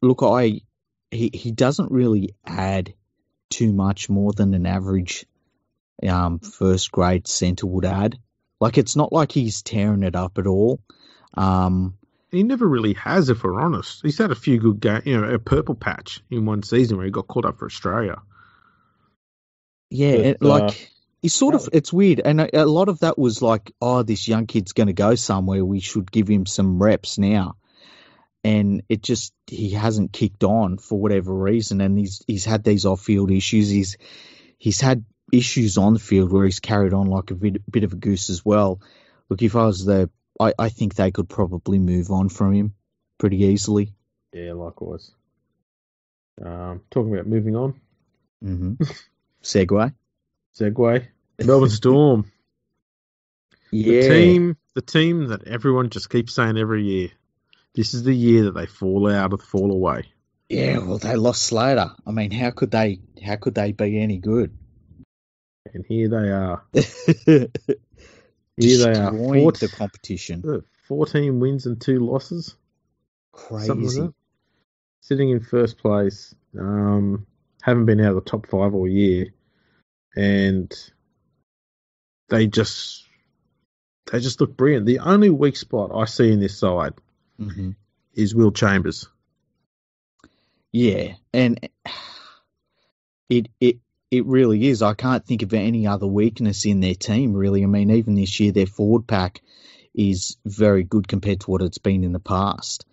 Look, he doesn't really add too much more than an average first grade centre would add. Like, it's not like he's tearing it up at all. He never really has, if we're honest. He's had a few good games, a purple patch in one season where he got called up for Australia. Yeah, he's sort of, it's weird. And a lot of that was like, oh, this young kid's going to go somewhere. We should give him some reps now. And he hasn't kicked on for whatever reason. And he's had these off-field issues. He's had issues on the field where he's carried on like a bit of a goose as well. Look, if I was I think they could probably move on from him pretty easily. Yeah, likewise. Talking about moving on. Mm-hmm. Segue. Melbourne Storm. Yeah. The team that everyone just keeps saying every year. This is the year that they fall out or fall away. Yeah, well, they lost Slater. I mean, how could they be any good? And here they are. Destroying the competition. 14 wins and 2 losses. Crazy. Like sitting in first place. Haven't been out of the top 5 all year. And they just look brilliant. The only weak spot I see in this side is Will Chambers. Yeah, and it really is. I can't think of any other weakness in their team, really. I mean, even this year, their forward pack is very good compared to what it's been in the past.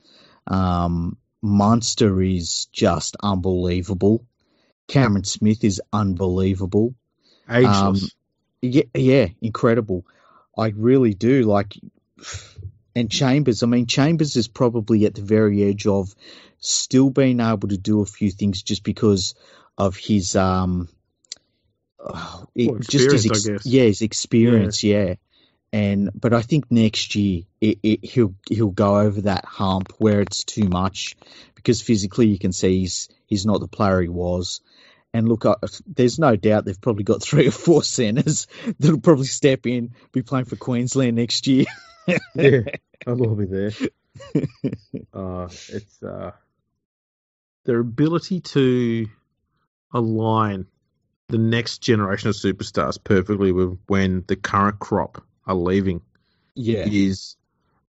Munster is just unbelievable. Cameron Smith is unbelievable. Ageless. Yeah, incredible. I really do like. And Chambers, Chambers is probably at the very edge of still being able to do a few things just because of his his experience, yeah. But I think next year he'll go over that hump where it's too much because physically you can see he's not the player he was. And look, there's no doubt they've probably got 3 or 4 centres that'll probably step in, be playing for Queensland next year. Yeah, I'll all be there. It's their ability to align the next generation of superstars perfectly with when the current crop are leaving. Yeah,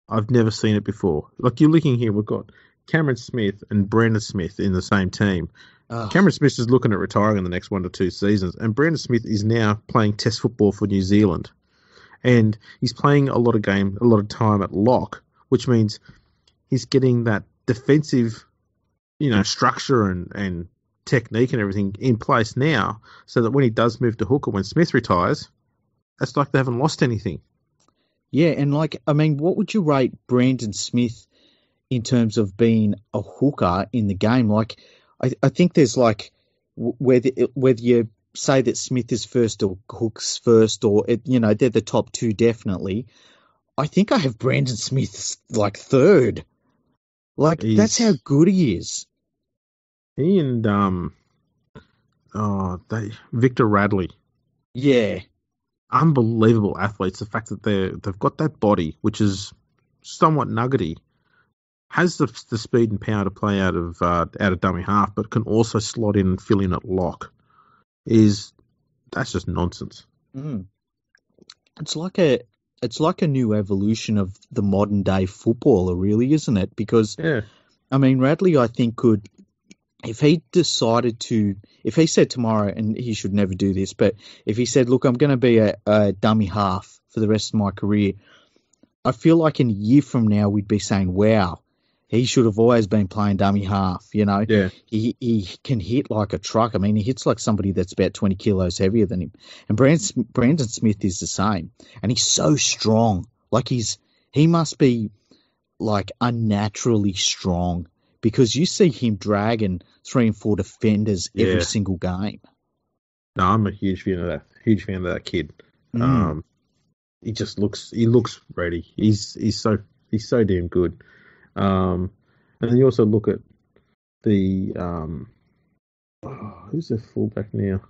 I've never seen it before. Like you're looking here, we've got Cameron Smith and Brandon Smith in the same team. Cameron Smith is looking at retiring in the next 1 to 2 seasons, and Brandon Smith is now playing Test football for New Zealand. And he's playing a lot of time at lock, which means he's getting that defensive, structure and technique and everything in place now, so that when he does move to hooker, when Smith retires, it's like they haven't lost anything. Yeah, and what would you rate Brandon Smith in terms of being a hooker in the game? Like, I think there's like whether you say that Smith is first or Hook's first, or they're the top 2 definitely. I think I have Brandon Smith like 3rd. Like that's how good he is. He and Victor Radley. Yeah. Unbelievable athletes. The fact that they've got that body, which is somewhat nuggety, has the speed and power to play out of dummy half, but can also slot in and fill in at lock. That's just nonsense. Mm. It's like a new evolution of the modern day footballer, really, isn't it? Because I mean, Radley, I think could, if he said tomorrow, and he should never do this, but if he said, look, I'm going to be a dummy half for the rest of my career, I feel like in a year from now, we'd be saying, wow, he should have always been playing dummy half, you know? Yeah. He can hit like a truck. I mean, he hits like somebody that's about 20 kilos heavier than him. And Brandon Smith is the same. And he's so strong. Like he must be like unnaturally strong, because you see him dragging 3 and 4 defenders every single game. No, I'm a huge fan of that. Huge fan of that kid. He looks ready. He's so damn good. And then you also look at the who's the fullback now?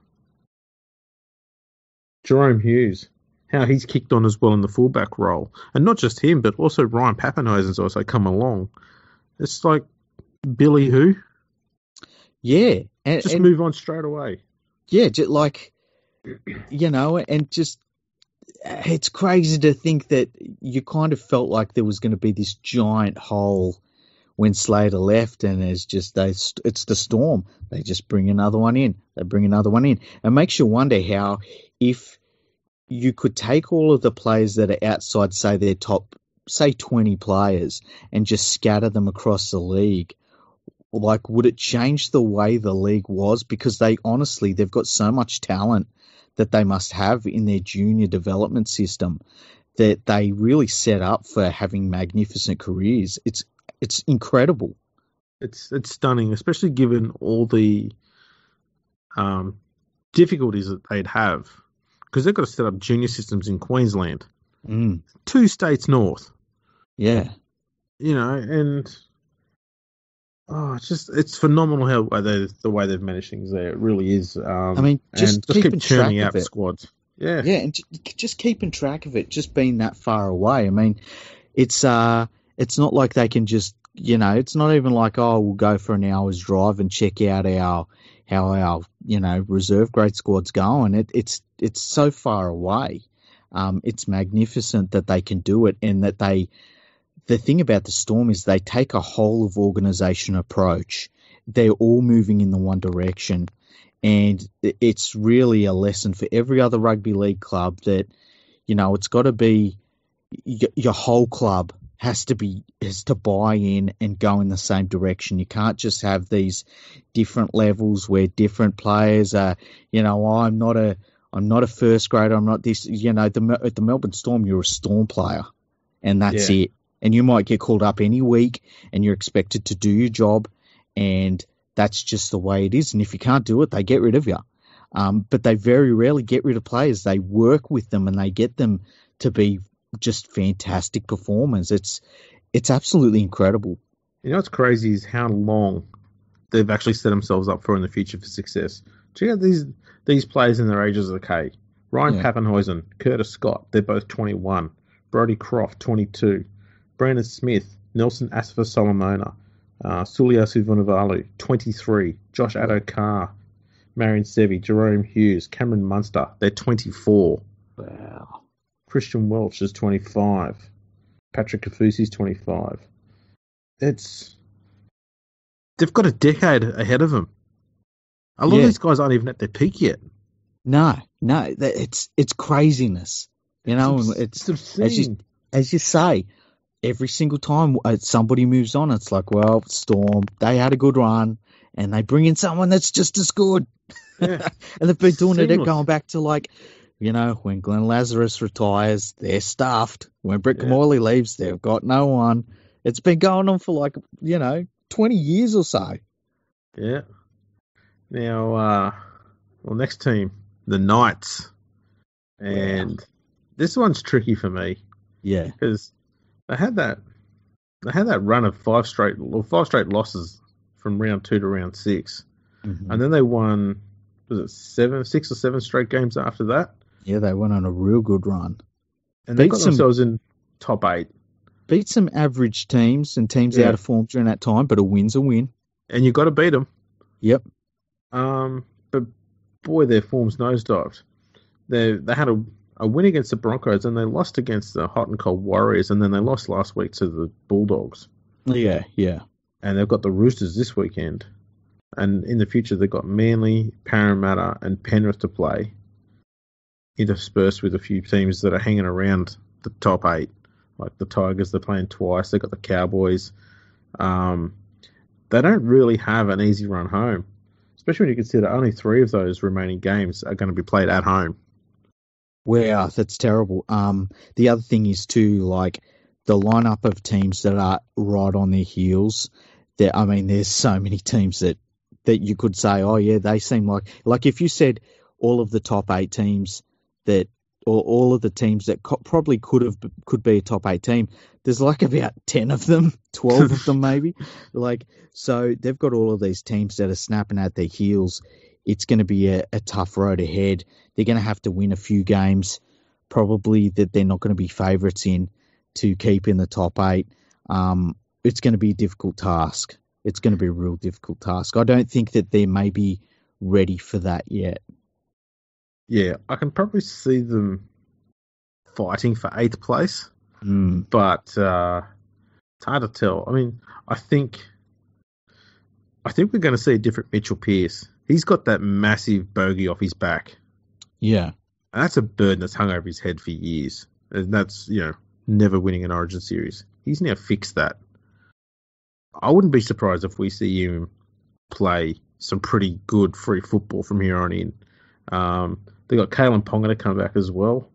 Jerome Hughes. How he's kicked on as well in the fullback role, and not just him, but also Ryan Pappenhuisen's also come along. It's like Billy who? Yeah, and move on straight away. Yeah, just like, you know, and just it's crazy to think that you kind of felt like there was going to be this giant hole when Slater left, and it's the Storm. They just bring another one in. They bring another one in. It makes you wonder how, if you could take all of the players that are outside, say their top, say 20 players, and just scatter them across the league, like, would it change the way the league was? Because they've got so much talent that they must have in their junior development system that they really set up for having magnificent careers. It's incredible. It's stunning, especially given all the difficulties that they'd have, because they've got to set up junior systems in Queensland, 2 states north. Yeah, you know, and it's phenomenal the way they've managed things there. It really is. I mean, just keep churning out squads. Yeah, and just keeping track of it, just being that far away. I mean, it's not like they can just, you know, it's not even like, oh, we'll go for an hour's drive and check out how our you know, reserve grade squad's going. It's so far away. It's magnificent that they can do it, and that the thing about the Storm is they take a whole of organisation approach. They're all moving in the one direction, and it's really a lesson for every other rugby league club that, you know, it's got to be your whole club has to buy in and go in the same direction. You can't just have these different levels where different players are, you know, I'm not a first grader, I'm not this, you know, at the Melbourne Storm, you're a Storm player, and that's it. And you might get called up any week, and you're expected to do your job, and that's just the way it is. And if you can't do it, they get rid of you. But they very rarely get rid of players. They work with them, and they get them to be just fantastic performers. It's absolutely incredible. You know what's crazy is how long they've actually set themselves up for in the future for success. Check out these players in their ages. Okay, Ryan Pappenhuisen, Curtis Scott, they're both 21. Brodie Croft, 22. Brandon Smith, Nelson Asafa Solomona, Suliasu Vunivalu, 23. Josh Addo-Carr, Marion Sevi, Jerome Hughes, Cameron Munster, they're 24. Wow. Christian Welch is 25. Patrick Kafusi's 25. They've got a decade ahead of them. A lot of these guys aren't even at their peak yet. No, it's craziness. You know, it's obscene. As you say, every single time somebody moves on, it's like, well, Storm, they had a good run, and they bring in someone that's just as good. Yeah. And they've been doing it going back to, like, you know, when Glenn Lazarus retires, they're stuffed. When Brett Morley leaves, they've got no one. It's been going on for, like, you know, 20 years or so. Yeah. Now, next team, the Knights. And this one's tricky for me. Yeah. Because they had that run of 5 straight losses from round 2 to round 6. Mm-hmm. And then they won was it 6 or 7 straight games after that. Yeah, they went on a real good run. And they got themselves in top 8. Beat some average teams and teams out of form during that time, but a win's a win. And you got to beat them. Yep. But boy, their form's nosedived. They had a win against the Broncos, and they lost against the hot and cold Warriors, and then they lost last week to the Bulldogs. Yeah. And they've got the Roosters this weekend. And in the future, they've got Manly, Parramatta, and Penrith to play, interspersed with a few teams that are hanging around the top 8. Like the Tigers, they're playing twice. They've got the Cowboys. They don't really have an easy run home, especially when you consider only 3 of those remaining games are going to be played at home. Wow, that's terrible. The other thing is too, like the lineup of teams that are right on their heels. There's so many teams that you could say, oh yeah, they seem like if you said all of the top 8 teams or all of the teams that probably could be a top 8 team, there's like about 10 of them, 12 of them maybe. So they've got all of these teams that are snapping at their heels. It's going to be a tough road ahead. They're going to have to win a few games, probably that they're not going to be favourites in, to keep in the top 8. It's going to be a difficult task. It's going to be a real difficult task. I don't think that they're maybe ready for that yet. Yeah, I can probably see them fighting for 8th place, but it's hard to tell. I mean, I think we're going to see a different Mitchell Pearce. He's got that massive bogey off his back. Yeah. And that's a burden that's hung over his head for years. And that's, never winning an Origin series. He's now fixed that. I wouldn't be surprised if we see him play some pretty good free football from here on in. They got Kalen Ponga to come back as well,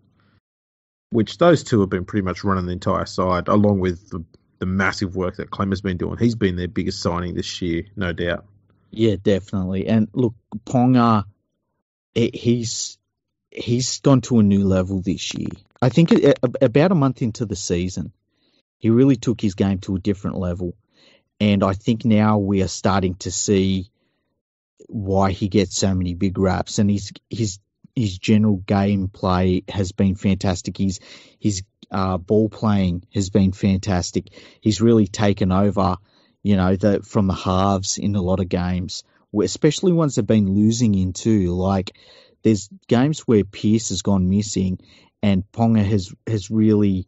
which those two have been pretty much running the entire side, along with the massive work that Clem has been doing. He's been their biggest signing this year, no doubt. Yeah, definitely. And look, Ponga, he's gone to a new level this year. I think about a month into the season, he really took his game to a different level. And I think now we are starting to see why he gets so many big raps. And his general gameplay has been fantastic. His ball playing has been fantastic. He's really taken over, from the halves in a lot of games, especially ones they've been losing in too. Like there's games where Pearce has gone missing, and Ponga has really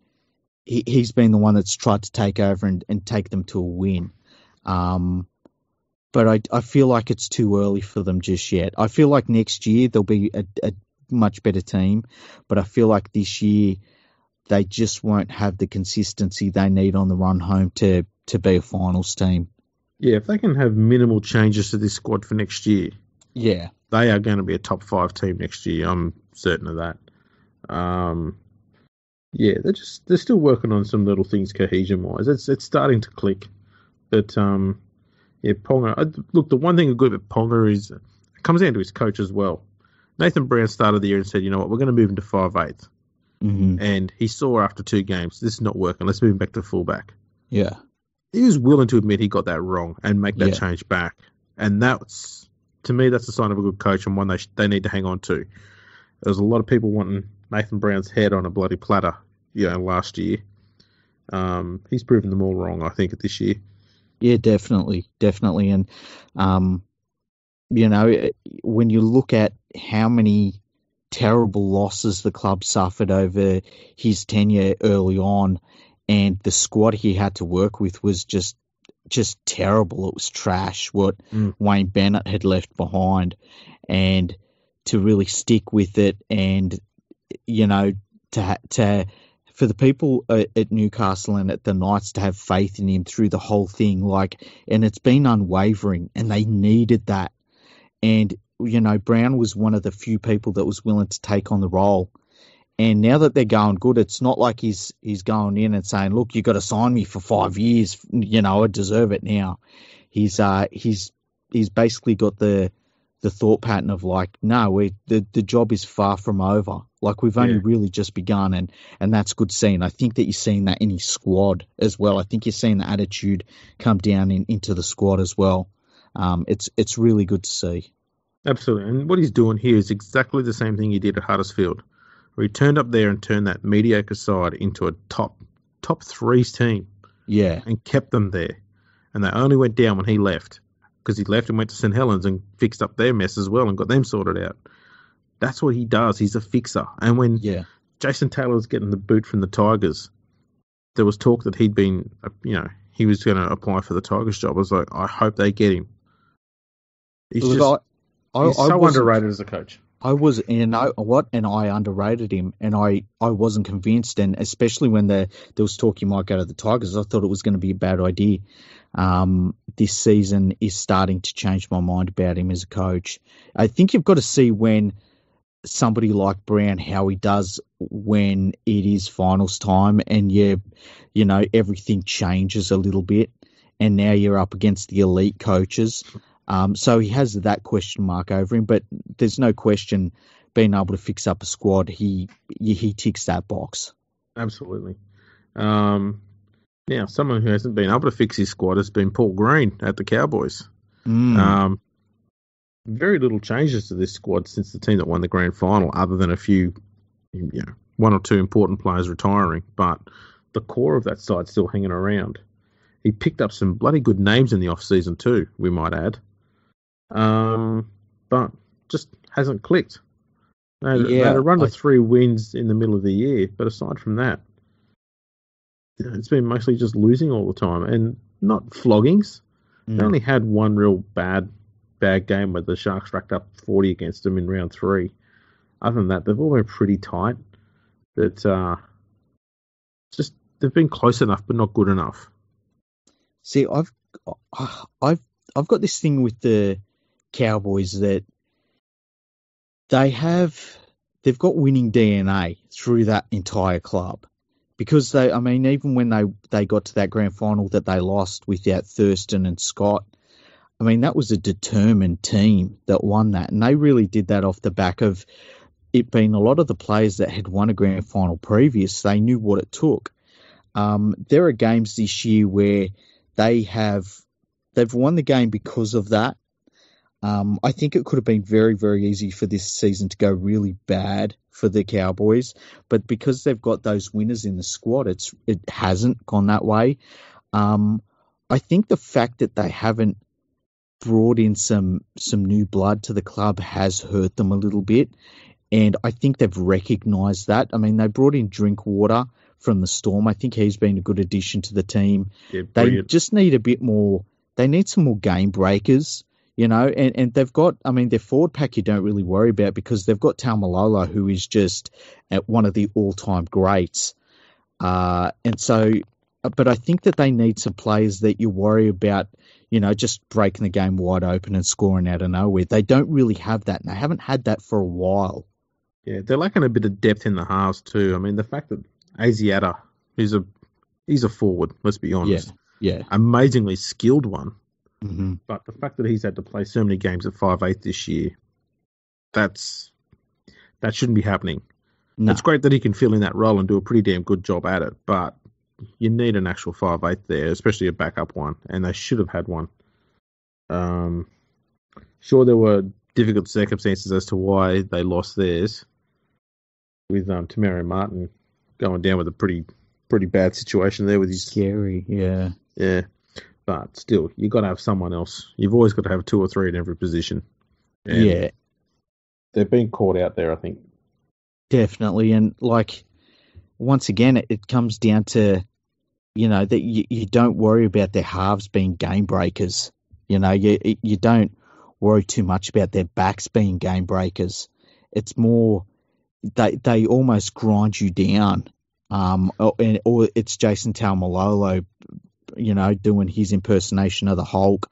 he's been the one that's tried to take over and take them to a win. But I feel like it's too early for them just yet. I feel like next year they'll be a much better team, but I feel like this year they just won't have the consistency they need on the run home to be a finals team. Yeah, if they can have minimal changes to this squad for next year, yeah, they are going to be a top 5 team next year. I'm certain of that. Yeah, they're still working on some little things cohesion wise. It's starting to click, but yeah, Ponga. Look, the one thing good about Ponga is it comes down to his coach as well. Nathan Brown started the year and said, you know what, we're going to move him to 5'8". Mm-hmm. And he saw after 2 games, this is not working. Let's move him back to fullback. Yeah. He was willing to admit he got that wrong and make that change back. And that's, to me, that's a sign of a good coach and one they need to hang on to. There's a lot of people wanting Nathan Brown's head on a bloody platter, last year. He's proven them all wrong, I think, this year. Yeah, definitely. And, when you look at how many terrible losses the club suffered over his tenure early on, and the squad he had to work with was just terrible. It was trash what Wayne Bennett had left behind, and to really stick with it, and to for the people at Newcastle and at the Knights to have faith in him through the whole thing, and it's been unwavering, and they needed that. And Brown was one of the few people that was willing to take on the role. And now that they're going good, it's not like he's going in and saying, "Look, you got to sign me for 5 years. I deserve it now." He's basically got the thought pattern of no, the job is far from over. We've only really just begun, and that's good seeing. I think that you're seeing that in his squad as well. I think you're seeing the attitude come down into the squad as well. It's really good to see. Absolutely. And what he's doing here is exactly the same thing he did at Huddersfield, where he turned up there and turned that mediocre side into a top threes team Yeah. and kept them there. And they only went down when he left, because he left and went to St Helens and fixed up their mess as well and got them sorted out. That's what he does. He's a fixer. And when Yeah. Jason Taylor was getting the boot from the Tigers, there was talk that he was going to apply for the Tigers job. I was like, I hope they get him. He's Look, he's I so wasn't, underrated as a coach. I was, and you know what, and I underrated him, and I wasn't convinced, and especially when there was talk he might go to the Tigers, I thought it was going to be a bad idea. This season is starting to change my mind about him as a coach. I think you've got to see when somebody like Brown, how he does when it is finals time, and everything changes a little bit, and now you're up against the elite coaches. So he has that question mark over him, but there's no question being able to fix up a squad, he ticks that box. Absolutely. Now, someone who hasn't been able to fix his squad has been Paul Green at the Cowboys. Very little changes to this squad since the team that won the grand final, other than a few, one or two important players retiring. But the core of that side's still hanging around. He picked up some bloody good names in the off-season too, we might add. But just hasn't clicked. They had a run of 3 wins in the middle of the year, but aside from that, it's been mostly just losing all the time, and not floggings. They only had one real bad game where the Sharks racked up 40 against them in round 3. Other than that, they've all been pretty tight. That they've been close enough, but not good enough. See, I've got this thing with the Cowboys that they've got winning DNA through that entire club, because even when they got to that grand final that they lost without Thurston and Scott, that was a determined team that won that, and they really did that off the back of it being a lot of the players that had won a grand final previous. They knew what it took. There are games this year where they've won the game because of that. I think it could have been very, very easy for this season to go really bad for the Cowboys, but because they've got those winners in the squad, it hasn't gone that way. I think the fact that they haven't brought in some new blood to the club has hurt them a little bit, and I think they've recognised that. They brought in Drinkwater from the Storm. I think he's been a good addition to the team. Yeah, they just need a bit more. They need some more game breakers. And they've got, their forward pack you don't really worry about, because they've got Taumalolo, who is just at one of the all-time greats. But I think that they need some players that you worry about, just breaking the game wide open and scoring out of nowhere. They don't really have that, and they haven't had that for a while. Yeah, they're lacking a bit of depth in the halves too. The fact that Asiata, he's a forward, let's be honest. Yeah. Amazingly skilled one. Mm-hmm. But the fact that he's had to play so many games at 5'8" this year, that shouldn't be happening. No. It's great that he can fill in that role and do a pretty damn good job at it, but you need an actual 5'8" there, especially a backup one, and they should have had one. Sure, there were difficult circumstances as to why they lost theirs, with Tamara Martin going down with a pretty bad situation there with his... Scary, yeah. Yeah. But still, you've got to have someone else. You've always got to have 2 or 3 in every position. And yeah. They've been caught out there, I think. Definitely. And, once again, it comes down to, that you don't worry about their halves being game breakers. You don't worry too much about their backs being game breakers. It's more, they almost grind you down. Or it's Jason Taumalolo, doing his impersonation of the Hulk.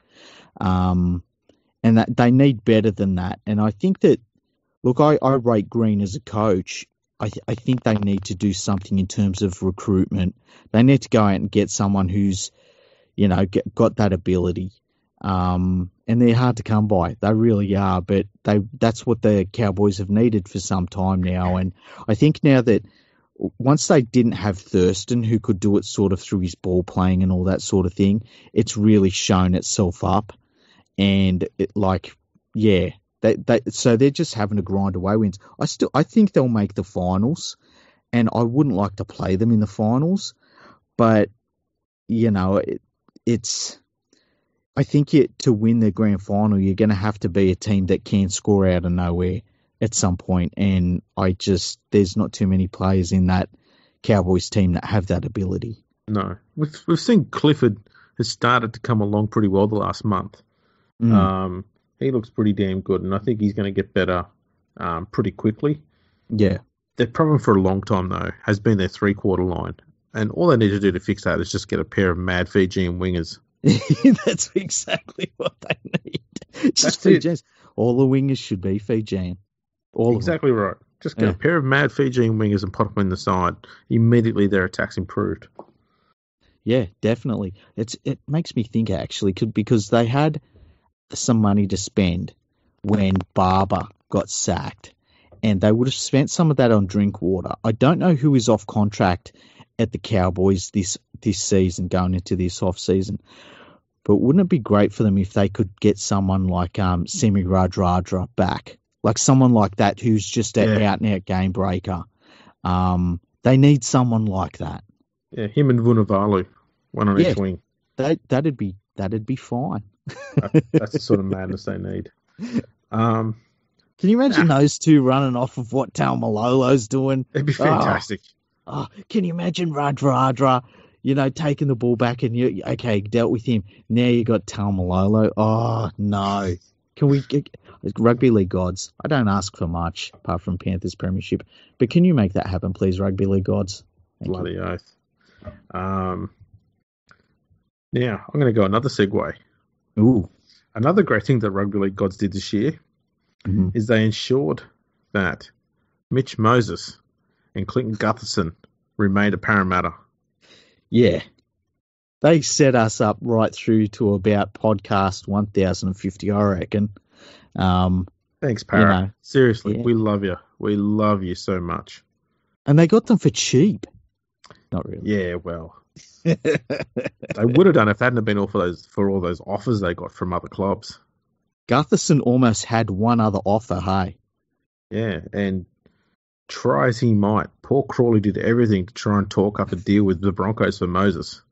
And that they need better than that. And I think that, look, I rate Green as a coach. I think they need to do something in terms of recruitment. They need to go out and get someone who's, got that ability. And they're hard to come by. They really are. But that's what the Cowboys have needed for some time now. And I think now that once they didn't have Thurston, who could do it sort of through his ball playing and all that sort of thing, it's really shown itself up. And So they're just having to grind away wins. I think they'll make the finals, and I wouldn't like to play them in the finals, but it's. I think to win the grand final, you're going to have to be a team that can score out of nowhere at some point, and there's not too many players in that Cowboys team that have that ability. No, we've seen Clifford has started to come along pretty well the last month. He looks pretty damn good, and I think he's going to get better pretty quickly. Yeah. Their problem for a long time, though, has been their three-quarter line. And all they need to do to fix that is just get a pair of mad Fijian wingers. That's exactly what they need. Just Fijians. All the wingers should be Fijian. Exactly right. Just get a pair of mad Fijian wingers and put them in the side. Immediately their attack's improved. Yeah, definitely. It makes me think, actually, because they had some money to spend when Barber got sacked, and they would have spent some of that on Drinkwater. I don't know who is off contract at the Cowboys this season, going into this off season, but wouldn't it be great for them if they could get someone like Semi Radradra back, like someone like that who's just an out and out game breaker? They need someone like that. Yeah, him and Vunivalu, one on each wing. That'd be fine. That's the sort of madness they need. Can you imagine those two running off of what Taumalolo's doing? It'd be fantastic. Can you imagine Radradra, taking the ball back and dealt with him. Now you got Taumalolo. Oh no! Can we get Rugby League gods? I don't ask for much apart from Panthers Premiership, but can you make that happen, please, Rugby League gods? Bloody oath. Now I'm going to go another segue. Ooh. Another great thing that Rugby League gods did this year is they ensured that Mitch Moses and Clinton Gutherson remained a Parramatta. Yeah. They set us up right through to about podcast 1050, I reckon. Thanks, Parra. Seriously, we love you. We love you so much. And they got them for cheap. Not really. Yeah, well. They would have done if it hadn't been all for all those offers they got from other clubs. Gutherson almost had one other offer, hey? Yeah, and try as he might, Paul Crawley did everything to try and talk up a deal with the Broncos for Moses.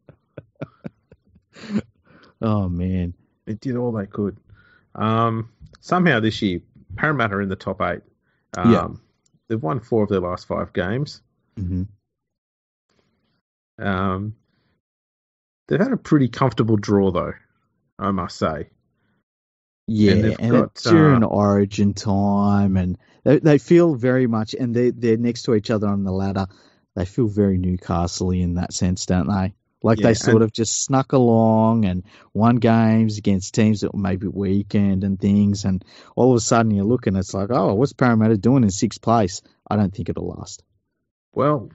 Oh, man. They did all they could. Somehow this year, Parramatta are in the top 8. They've won 4 of their last 5 games. Mm-hmm. They've had a pretty comfortable draw, though, I must say. Yeah, and it's during Origin time, and they feel very much, and they're next to each other on the ladder. They feel very Newcastle-y in that sense, don't they? Like they sort of just snuck along and won games against teams that were maybe weakened and things, and all of a sudden you look and it's like, oh, what's Parramatta doing in 6th place? I don't think it'll last. Well,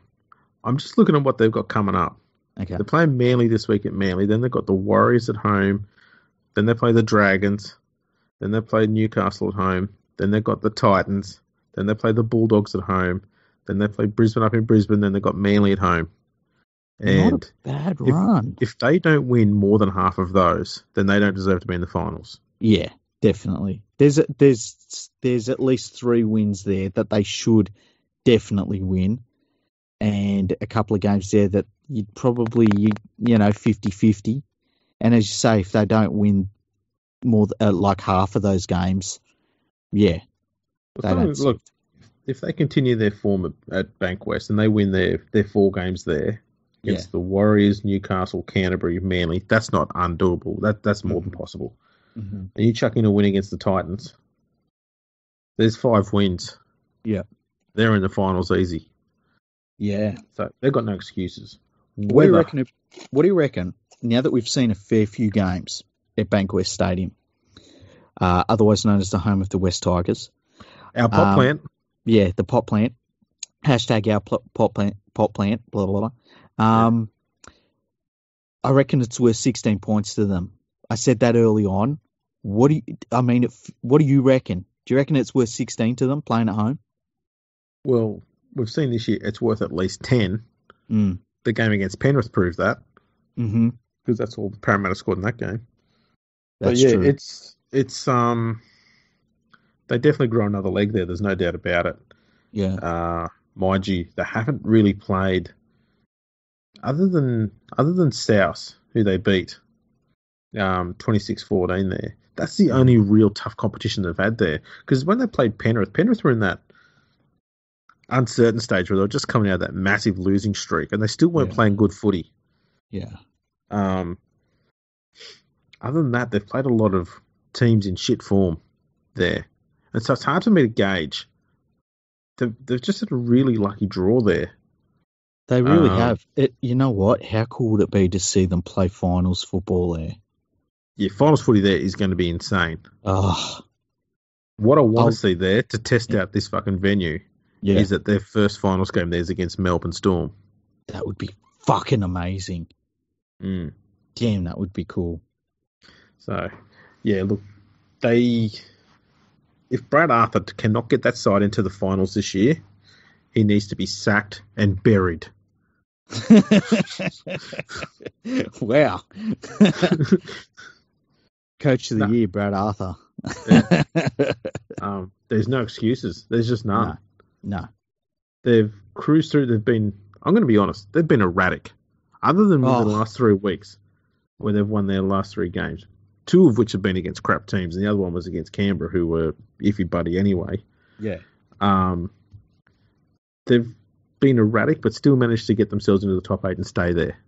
I'm just looking at what they've got coming up. Okay. They're playing Manly this week at Manly. Then they've got the Warriors at home. Then they play the Dragons. Then they play Newcastle at home. Then they've got the Titans. Then they play the Bulldogs at home. Then they play Brisbane up in Brisbane. Then they've got Manly at home. And not a bad run. If they don't win more than half of those, then they don't deserve to be in the finals. Yeah, definitely. There's at least 3 wins there that they should definitely win, and a couple of games there that you'd probably 50-50. And as you say, if they don't win more like half of those games, look, if they continue their form at Bankwest and they win their 4 games there against the Warriors, Newcastle, Canterbury, Manly, that's not undoable. That's more than possible. Mm-hmm. And you chuck in a win against the Titans, there's 5 wins. Yeah. They're in the finals easy. Yeah. So they've got no excuses. What do you reckon, now that we've seen a fair few games at Bankwest Stadium, otherwise known as the home of the West Tigers? Our pot plant. Yeah, the pot plant. Hashtag our pot plant, blah, blah, blah. I reckon it's worth 16 points to them. I said that early on. What do you reckon? Do you reckon it's worth 16 to them playing at home? Well, we've seen this year it's worth at least 10. Mm. The game against Penrith proved that. Mm-hmm. Because that's all the Parramatta scored in that game. That's true. It's they definitely grow another leg there. There's no doubt about it. Yeah. Mind you, they haven't really played other than South, who they beat 26-14 there. That's the only real tough competition they've had there. Because when they played Penrith were in that uncertain stage where they were just coming out of that massive losing streak, and they still weren't playing good footy. Yeah. Other than that, they've played a lot of teams in shit form there. And so it's hard for me to gauge. They've just had a really lucky draw there. They really have. You know what? How cool would it be to see them play finals football there? Yeah, finals footy there is going to be insane. Oh. What I want to see there to test out this fucking venue is that their first finals game there is against Melbourne Storm. That would be fucking amazing. Damn, that would be cool. So, yeah, look, if Brad Arthur cannot get that side into the finals this year, he needs to be sacked and buried. Wow. Coach of the year, Brad Arthur. There's no excuses. There's just none. No. They've cruised through. I'm going to be honest, they've been erratic. Other than the last 3 weeks where they've won their last 3 games, 2 of which have been against crap teams, and the other one was against Canberra, who were iffy buddy anyway. Yeah. They've been erratic, but still managed to get themselves into the top 8 and stay there.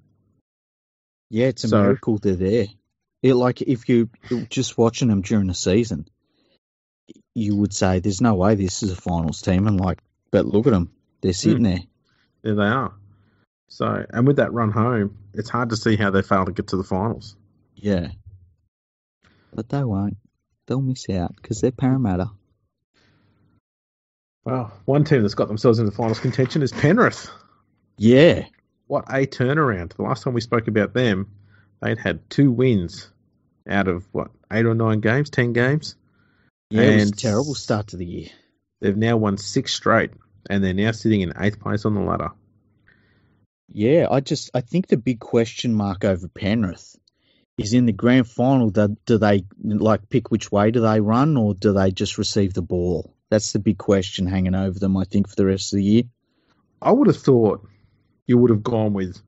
Yeah, it's a miracle they're there. If you just watching them during the season, you would say there's no way this is a finals team, but look at them, they're sitting there. There they are. So, and with that run home, it's hard to see how they fail to get to the finals. Yeah, but they won't. They'll miss out because they're Parramatta. Well, one team that's got themselves in the finals contention is Penrith. Yeah. What a turnaround. The last time we spoke about them, they'd had 2 wins out of, 8 or 9 games, 10 games? Yeah, it was a terrible start to the year. They've now won 6 straight, and they're now sitting in 8th place on the ladder. Yeah, I think the big question mark over Penrith is in the grand final, do they pick which way do they run, or do they just receive the ball? That's the big question hanging over them, I think, for the rest of the year. I would have thought you would have gone with,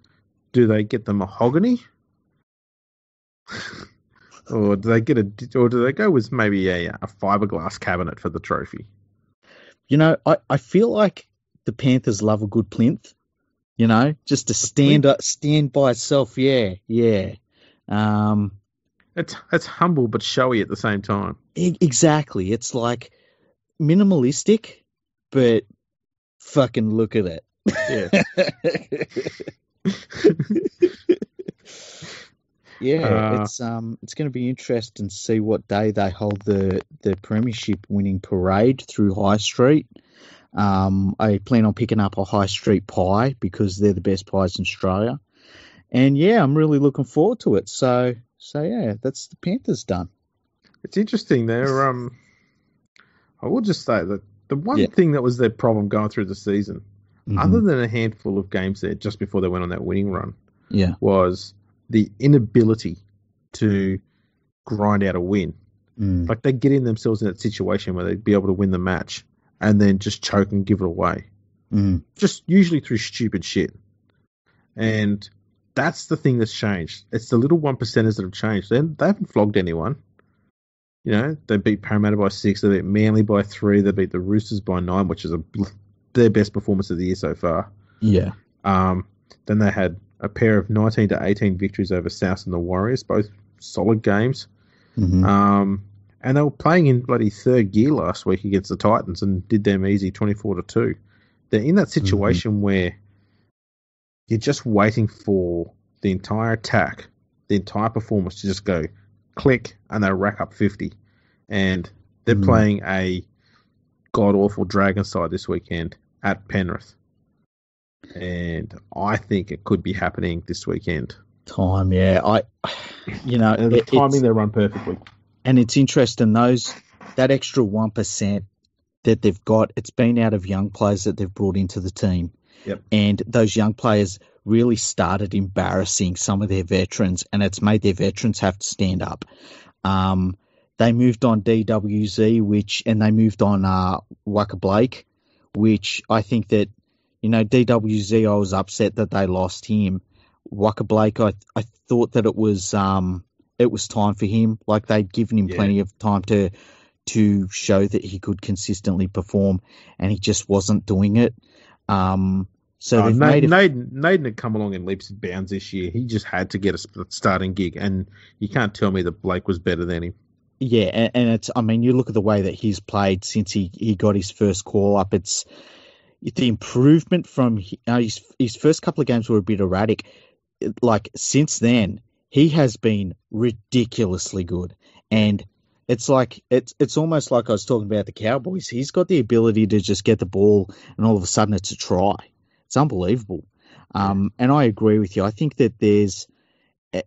do they get the mahogany? or do they go with maybe a fiberglass cabinet for the trophy? You know, I feel like the Panthers love a good plinth, just to stand by itself. Yeah. It's humble but showy at the same time. Exactly. It's like minimalistic, but fucking look at it. Yeah. Yeah, it's going to be interesting to see what day they hold the premiership winning parade through High Street. I plan on picking up a High Street pie because they're the best pies in Australia. And yeah, I'm really looking forward to it. So yeah, that's the Panthers done. It's interesting. I will just say that the one thing that was their problem going through the season, other than a handful of games there just before they went on that winning run, was the inability to grind out a win. Like they get in themselves in that situation where they'd be able to win the match and then just choke and give it away. Just usually through stupid shit. And that's the thing that's changed. It's the little 1%ers that have changed. They haven't flogged anyone. They beat Parramatta by 6. They beat Manly by 3. They beat the Roosters by 9, which is their best performance of the year so far. Yeah. Then they had a pair of 19-18 victories over South and the Warriors, both solid games. And they were playing in bloody third gear last week against the Titans and did them easy 24-2. They're in that situation where you're just waiting for the entire attack, the entire performance to just go click and they rack up 50. And they're playing a god-awful Dragon side this weekend at Penrith. And I think it could be happening this weekend. Time, yeah. The timing they run perfectly. And it's interesting, that extra 1% that they've got, it's been out of young players that they've brought into the team. Yep. And those young players really started embarrassing some of their veterans, and it's made their veterans have to stand up. They moved on DWZ, and they moved on Waka Blake, which I think that, DWZ, I was upset that they lost him. Waka Blake, I thought that it was time for him. Like, they'd given him plenty of time to show that he could consistently perform, and he just wasn't doing it. So they've Naden had come along in leaps and bounds this year. He just had to get a starting gig, and you can't tell me that Blake was better than him. Yeah, and you look at the way that he's played since he got his first call up. It's the improvement from his first couple of games were a bit erratic. Like, since then, he has been ridiculously good, and it's almost like I was talking about the Cowboys. He's got the ability to just get the ball, and all of a sudden it's a try. It's unbelievable. And I agree with you. I think that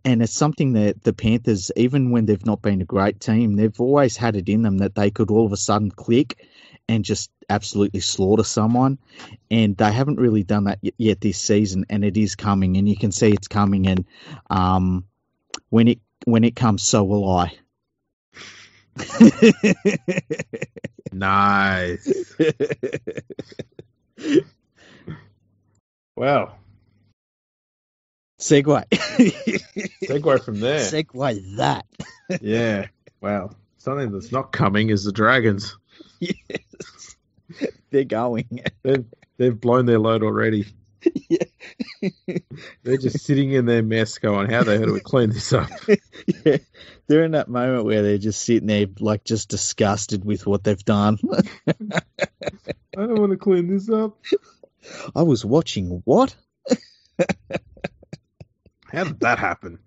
and it's something that the Panthers, even when they've not been a great team, they've always had it in them that they could all of a sudden click and just absolutely slaughter someone. And they haven't really done that yet this season, and it is coming, and you can see it's coming. And when it comes, so will I. Nice. Wow. Segue from there. Segue that. Yeah. Wow. Something that's not coming is the Dragons. Yes. They're going. They've blown their load already. Yeah. They're just sitting in their mess going, how the hell do we clean this up? Yeah. They're in that moment where they're just sitting there, like, just disgusted with what they've done. I don't want to clean this up. I was watching what? How did that happen?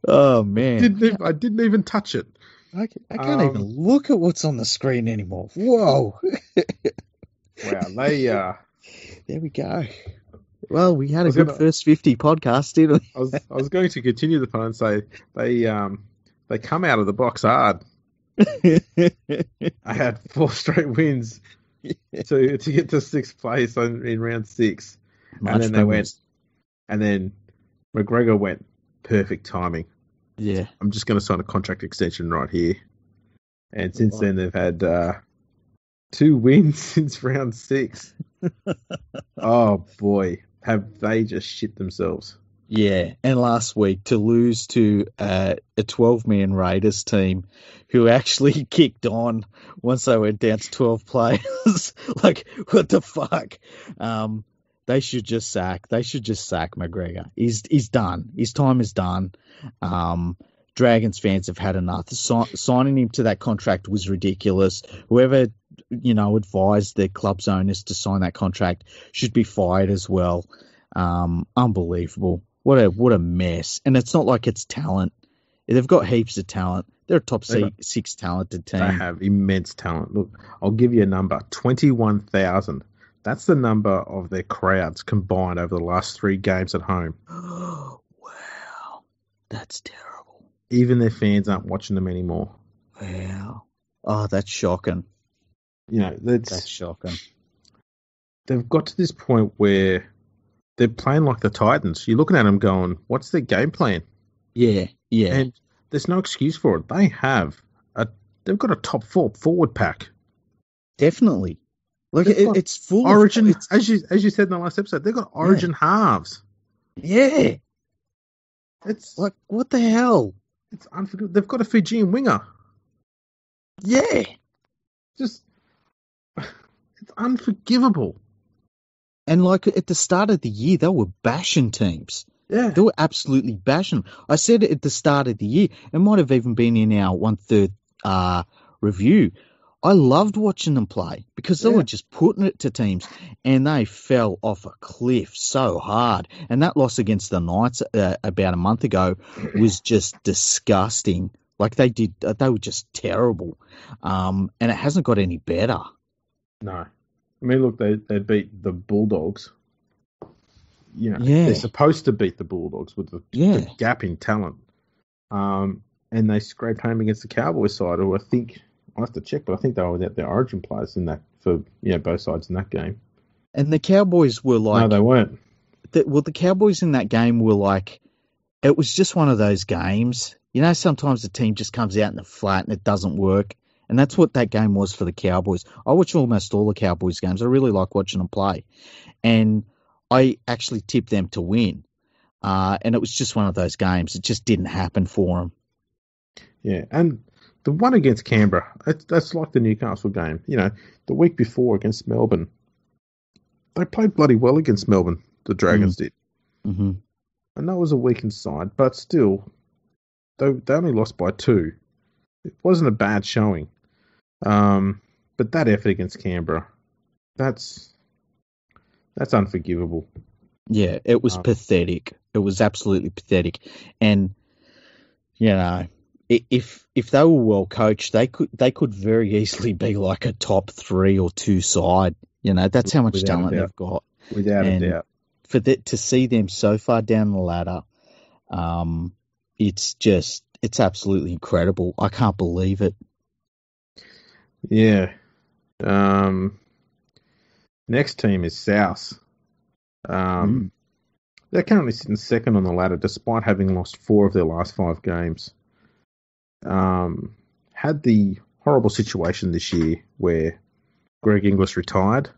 Oh, man. I didn't even touch it. I can't even look at what's on the screen anymore. Whoa. Wow, there we go. Well, we had a good first 50 podcast, didn't we? I was going to continue the pun and say they come out of the box hard. I had 4 straight wins to get to 6th place in round 6. And then McGregor went perfect timing. Yeah. I'm just going to sign a contract extension right here. And since then, they've had 2 wins since round 6. Oh, boy. Have they just shit themselves. Yeah. And last week, to lose to a 12-man Raiders team who actually kicked on once they went down to 12 players. Like, what the fuck? They should just sack McGregor. He's done. His time is done. Dragons fans have had enough. Signing him to that contract was ridiculous. Whoever, advised the club's owners to sign that contract should be fired as well. Unbelievable. What a mess. And it's not like it's talent. They've got heaps of talent. They're a top 6 talented team. They have immense talent. Look, I'll give you a number. 21,000. That's the number of their crowds combined over the last 3 games at home. Wow. That's terrible. Even their fans aren't watching them anymore. Wow. Oh, that's shocking. That's shocking. They've got to this point where they're playing like the Titans. You're looking at them going, what's their game plan? Yeah. And there's no excuse for it. They've got a top 4 forward pack. Definitely. Look, it's full Origin, as you said in the last episode, they've got Origin halves. Yeah. It's like, what the hell? It's unforgivable. They've got a Fijian winger. Yeah. It's unforgivable. And like at the start of the year, they were bashing teams. Yeah. They were absolutely bashing them. I said it at the start of the year. It might have even been in our 1/3 review. I loved watching them play because they were just putting it to teams, and they fell off a cliff so hard. And that loss against the Knights about a month ago was just disgusting. Like they were just terrible. And it hasn't got any better. No. I mean, look, they beat the Bulldogs. They're supposed to beat the Bulldogs with the gap in talent. And they scraped home against the Cowboys side, who I think, I'll have to check, but I think they were their Origin players in that for both sides in that game. And the Cowboys were like... No, they weren't. The Cowboys in that game were like It was just one of those games. You know, sometimes the team just comes out in the flat and it doesn't work. And that's what that game was for the Cowboys. I watch almost all the Cowboys games. I really like watching them play. And I actually tipped them to win. And it was just one of those games. It just didn't happen for them. Yeah, and the one against Canberra, that's like the Newcastle game. You know, the week before against Melbourne, they played bloody well against Melbourne, the Dragons did. Mm-hmm. And that was a weakened side, but still, they only lost by 2. It wasn't a bad showing. But that effort against Canberra, that's unforgivable. Yeah, it was pathetic. It was absolutely pathetic. And, you know, if they were well coached, they could very easily be like a top 3 or 2 side. You know, that's how much talent they've got. Without a doubt. To see them so far down the ladder, it's absolutely incredible. I can't believe it. Yeah. Next team is South. They're currently sitting second on the ladder despite having lost 4 of their last 5 games. Had the horrible situation this year where Greg Inglis retired,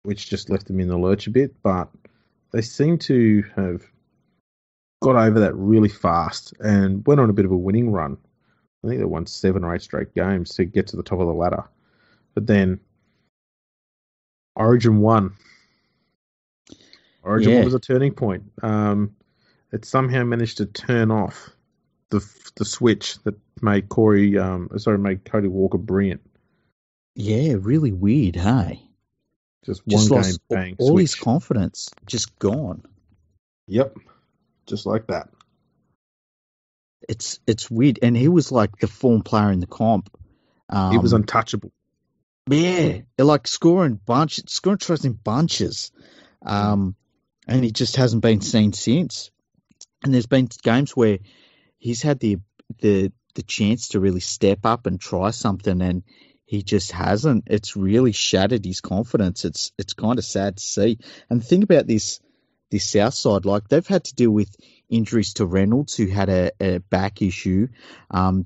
which just left them in the lurch a bit, but they seem to have got over that really fast and went on a bit of a winning run. I think they won 7 or 8 straight games to get to the top of the ladder. But then Origin 1. Origin 1 was a turning point. It somehow managed to turn off the switch that made Cody Walker brilliant. Yeah, really weird, hey? Just one game, lost bang, all switch. His confidence, just gone. Yep, just like that. It's weird, and he was like the form player in the comp. He was untouchable. Yeah, like scoring tries in bunches, and he just hasn't been seen since. And there's been games where he's had the chance to really step up and try something, and he just hasn't. It's really shattered his confidence. It's kind of sad to see. And think about this South side, like they've had to deal with injuries to Reynolds, who had a back issue.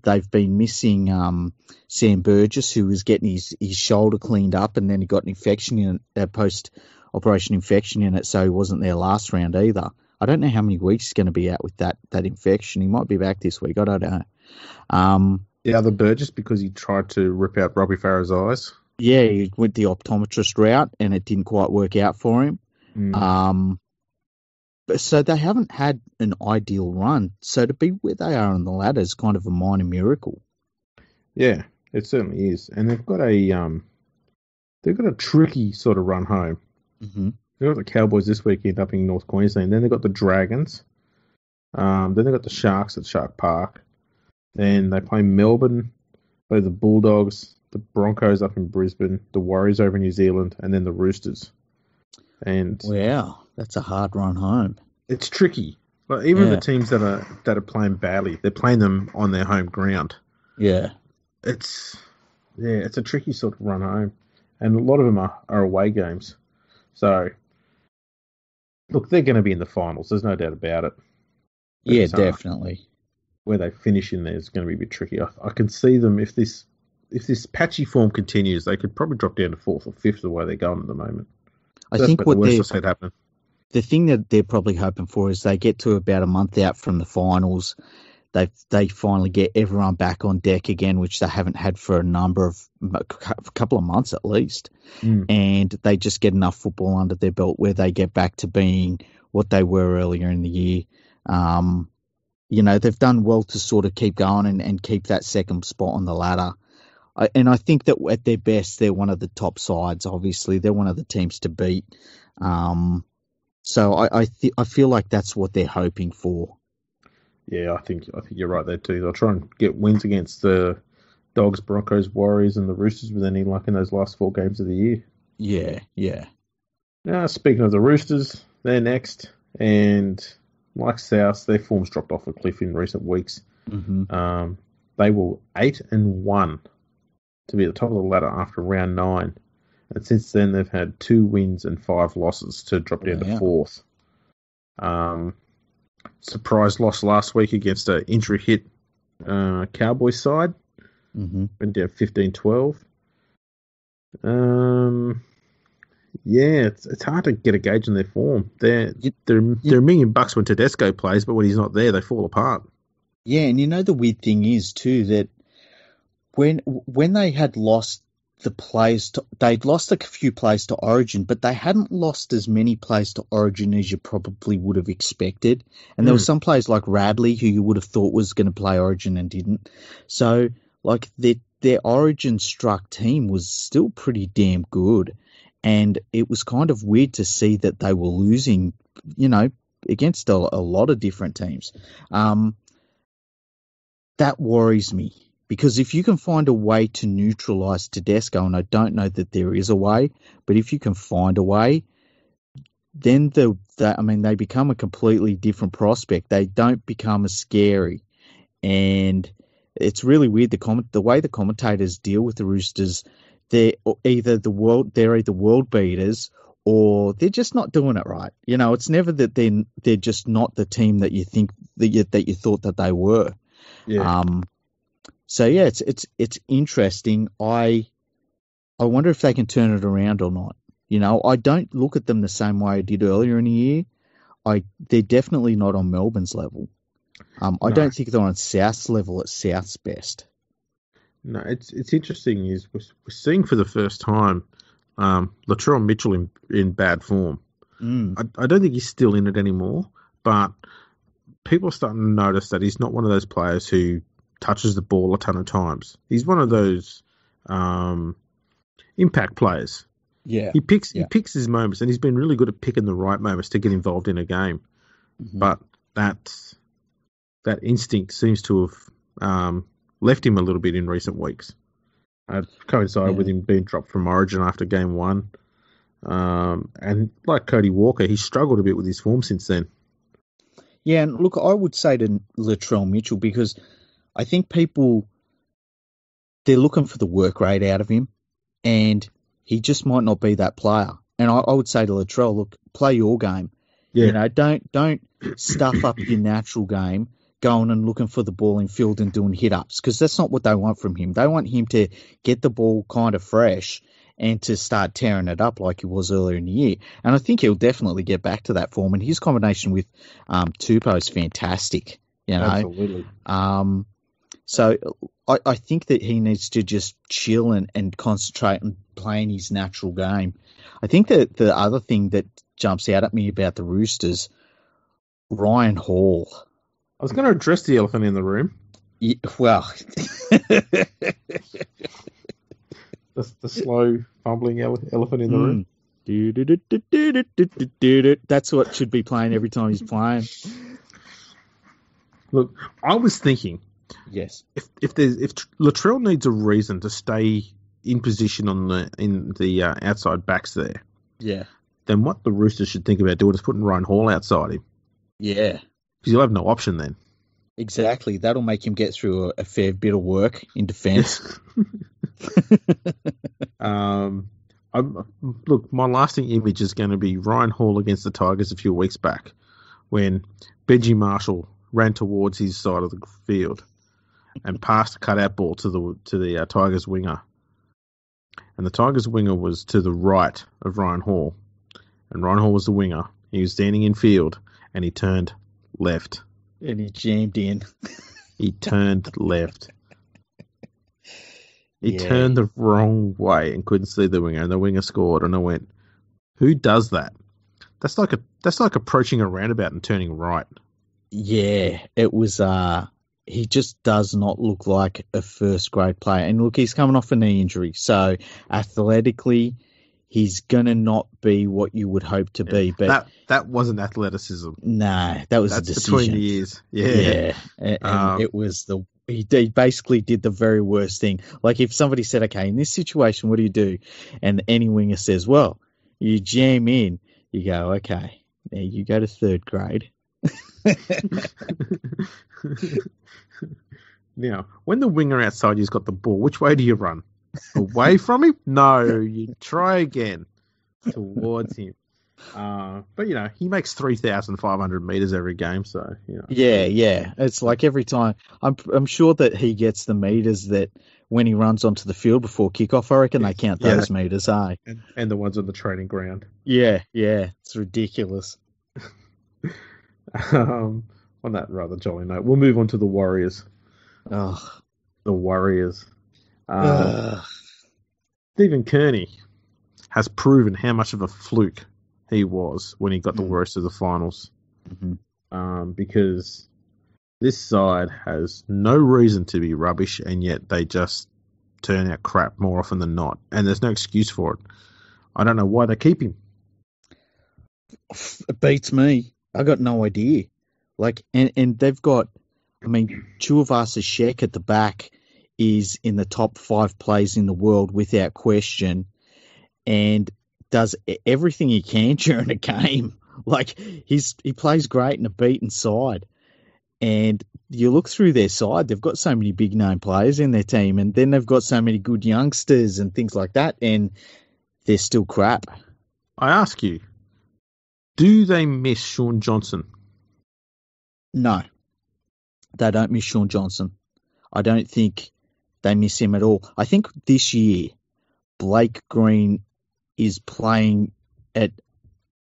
They've been missing Sam Burgess, who was getting his shoulder cleaned up, and then he got an infection in a post-operation infection in it, so he wasn't there last round either. I don't know how many weeks he's going to be out with that infection. He might be back this week. I don't know. The other Burgess, because he tried to rip out Robbie Farah's eyes. Yeah, he went the optometrist route, and it didn't quite work out for him. So they haven't had an ideal run. So to be where they are on the ladder is kind of a minor miracle. Yeah, it certainly is. And they've got a tricky sort of run home. Mm-hmm. They've got the Cowboys this weekend up in North Queensland. Then they've got the Dragons. Then they've got the Sharks at Shark Park. Then they play Melbourne, play the Bulldogs, the Broncos up in Brisbane, the Warriors over in New Zealand, and then the Roosters. And wow, that's a hard run home. It's tricky. Like even the teams that are playing badly, they're playing them on their home ground. Yeah. It's a tricky sort of run home. And a lot of them are away games. So look, they're going to be in the finals, there's no doubt about it. But, yeah, definitely. Where they finish in there is going to be a bit tricky. I can see them, if this patchy form continues, they could probably drop down to 4th or 5th the way they're going at the moment. I think what the thing that they're probably hoping for is they get to about a month out from the finals. They finally get everyone back on deck again, which they haven't had for a couple of months at least. And they just get enough football under their belt where they get back to being what they were earlier in the year. They've done well to sort of keep going and keep that second spot on the ladder. And I think that at their best, they're one of the top sides. Obviously, they're one of the teams to beat. So I feel like that's what they're hoping for. Yeah, I think you're right there too. They'll try and get wins against the Dogs, Broncos, Warriors, and the Roosters with any luck in those last 4 games of the year. Yeah. Now, speaking of the Roosters, they're next, and like South, their form's dropped off a cliff in recent weeks. Mm-hmm. They were 8-1 to be at the top of the ladder after round 9. And since then, they've had 2 wins and 5 losses to drop down to 4th. Surprise loss last week against an injury hit Cowboys side. Mm-hmm. Went down 15-12. Yeah, it's hard to get a gauge on their form. They're $1 million when Tedesco plays, but when he's not there, they fall apart. Yeah, and you know the weird thing is too that when they had lost the players, they'd lost a few players to Origin, but they hadn't lost as many players to Origin as you probably would have expected. And there were some players like Radley who you would have thought was going to play Origin and didn't. So, like their Origin struck team was still pretty damn good, and it was kind of weird to see that they were losing, against a lot of different teams. That worries me. Because if you can find a way to neutralise Tedesco, and I don't know that there is a way, but if you can find a way, then they become a completely different prospect. They don't become as scary, and it's really weird. The way the commentators deal with the Roosters, they're either world beaters or they're just not doing it right. It's never that they're just not the team that you think that you thought that they were. Yeah. So yeah, it's interesting. I wonder if they can turn it around or not. I don't look at them the same way I did earlier in the year. They're definitely not on Melbourne's level. I don't think they're on South's level at South's best. No, it's interesting. Is we're seeing for the first time Latrell Mitchell in bad form. I don't think he's still in it anymore, but people are starting to notice that he's not one of those players who touches the ball a ton of times. He's one of those impact players. Yeah, he picks his moments, and he's been really good at picking the right moments to get involved in a game. Mm-hmm. But that instinct seems to have left him a little bit in recent weeks. Coincided with him being dropped from Origin after game 1, and like Cody Walker, he's struggled a bit with his form since then. Yeah, and look, I would say to Latrell Mitchell, because I think they're looking for the work rate out of him, and he just might not be that player. And I would say to Latrell, look, play your game. Yeah. Don't stuff up your natural game, going and looking for the ball in field and doing hit-ups, because that's not what they want from him. They want him to get the ball kind of fresh and to start tearing it up like he was earlier in the year. And I think he'll definitely get back to that form. And his combination with Tupou is fantastic. Absolutely. So I think that he needs to just chill and concentrate on playing his natural game. I think that the other thing that jumps out at me about the Roosters, Ryan Hall. I was going to address the elephant in the room. Yeah, well... The slow, fumbling elephant in the room. That's what should be playing every time he's playing. Look, I was thinking... Yes. If Latrell needs a reason to stay in position in the outside backs there, yeah, then what the Roosters should think about doing is putting Ryan Hall outside him. Yeah, because you'll have no option then. Exactly, that'll make him get through a fair bit of work in defence. Look, my lasting image is going to be Ryan Hall against the Tigers a few weeks back, when Benji Marshall ran towards his side of the field and passed a cutout ball to the Tigers winger. And the Tigers winger was to the right of Ryan Hall. And Ryan Hall was the winger. He was standing in field and he turned left. And he jammed in. He turned left. He turned the wrong way and couldn't see the winger, and the winger scored. And I went, who does that? That's like approaching a roundabout and turning right. Yeah, it was... he just does not look like a first-grade player. And look, he's coming off a knee injury, so athletically, he's going to not be what you would hope to be. But that wasn't athleticism. No, that was a decision. Between the years. Yeah. And it was he basically did the very worst thing. Like if somebody said, okay, in this situation, what do you do? And any winger says, well, you jam in. You go, okay, now you go to third grade. Now, when the winger outside you's got the ball, which way do you run? Away from him? No, you try again. Towards him. But he makes 3,500 meters every game, so Yeah. It's like every time. I'm sure that he gets the meters that when he runs onto the field before kickoff. I reckon they count those meters, eh? And the ones on the training ground. Yeah. It's ridiculous. On that rather jolly note, we'll move on to the Warriors. Oh. The Warriors. Stephen Kearney has proven how much of a fluke he was when he got the Warriors to the finals. Mm-hmm. Because this side has no reason to be rubbish, and yet they just turn out crap more often than not. And there's no excuse for it. I don't know why they keep him. It beats me. I got no idea. And they've got, Tuivasa Sheck at the back is in the top 5 players in the world without question, and does everything he can during a game. He plays great in a beaten side. And you look through their side, they've got so many big name players in their team, and then they've got so many good youngsters and things like that, and they're still crap. I ask you, do they miss Sean Johnson? No, they don't miss Sean Johnson. I don't think they miss him at all. I think this year, Blake Green is playing at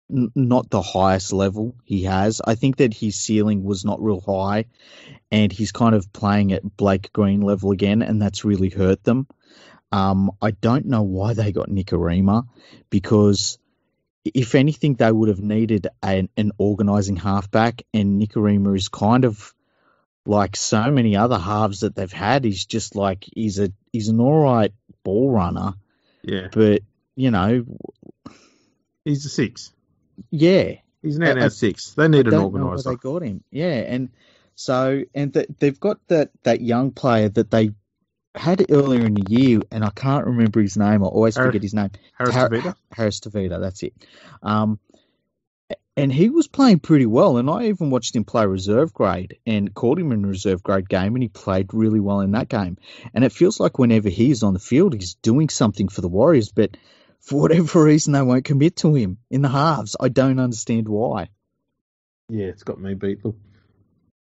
not the highest level he has. I think that his ceiling was not real high, and he's kind of playing at Blake Green level again, and that's really hurt them. I don't know why they got Nikorima, because if anything, they would have needed an organising halfback, and Nikorima is kind of like so many other halves that they've had. He's just he's an all right ball runner. Yeah. But, he's a 6. Yeah. He's an out 6. They need an organiser. I don't know where they got him. Yeah. And so, they've got that young player that they had earlier in the year, and I can't remember his name. I always forget his name. Harris Tavita, that's it. And he was playing pretty well, and I even watched him play reserve grade and called him in a reserve grade game, and he played really well in that game. And it feels like whenever he's on the field, he's doing something for the Warriors, but for whatever reason, they won't commit to him in the halves. I don't understand why. Yeah, it's got me beat. Look,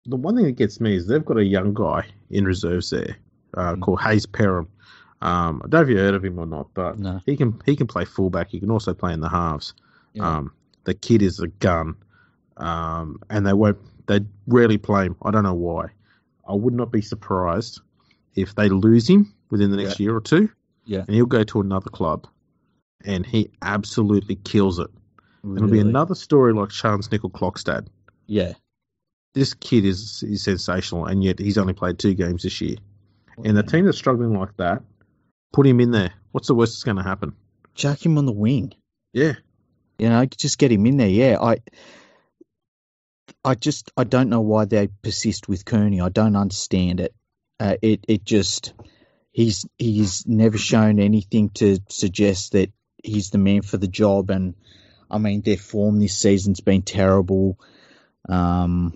the one thing that gets me is they've got a young guy in reserves there called Hayes Perham. I don't know if you heard of him or not, but no. he can play fullback. He can also play in the halves. Yeah. The kid is a gun, and they rarely play him. I don't know why. I would not be surprised if they lose him within the next year or two, and he'll go to another club, and he absolutely kills it. Really? It'll be another story like Chance Nickel-Klokstad. Yeah. This kid is sensational, and yet he's only played 2 games this year. And the team that's struggling like that, put him in there. What's the worst that's going to happen? Chuck him on the wing. Yeah. Just get him in there. Yeah, I don't know why they persist with Kearney. I don't understand it. He's never shown anything to suggest that he's the man for the job. And their form this season's been terrible. They're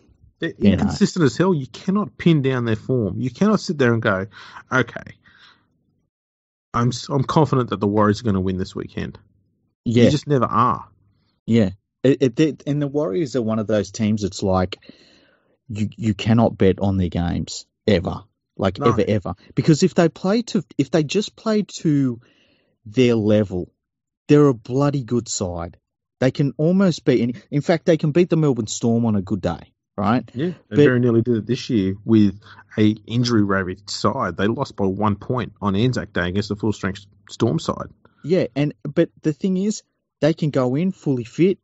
inconsistent as hell. You cannot pin down their form. You cannot sit there and go, okay, I'm confident that the Warriors are going to win this weekend. Yeah. You just never are. Yeah. And the Warriors are one of those teams that's like, you cannot bet on their games ever. Ever. Because if they just play to their level, they're a bloody good side. They can almost beat, in fact, they can beat the Melbourne Storm on a good day, right? Yeah, they very nearly did it this year with a injury-ravaged side. They lost by 1 point on Anzac Day against the full-strength Storm side. Yeah, but the thing is, they can go in fully fit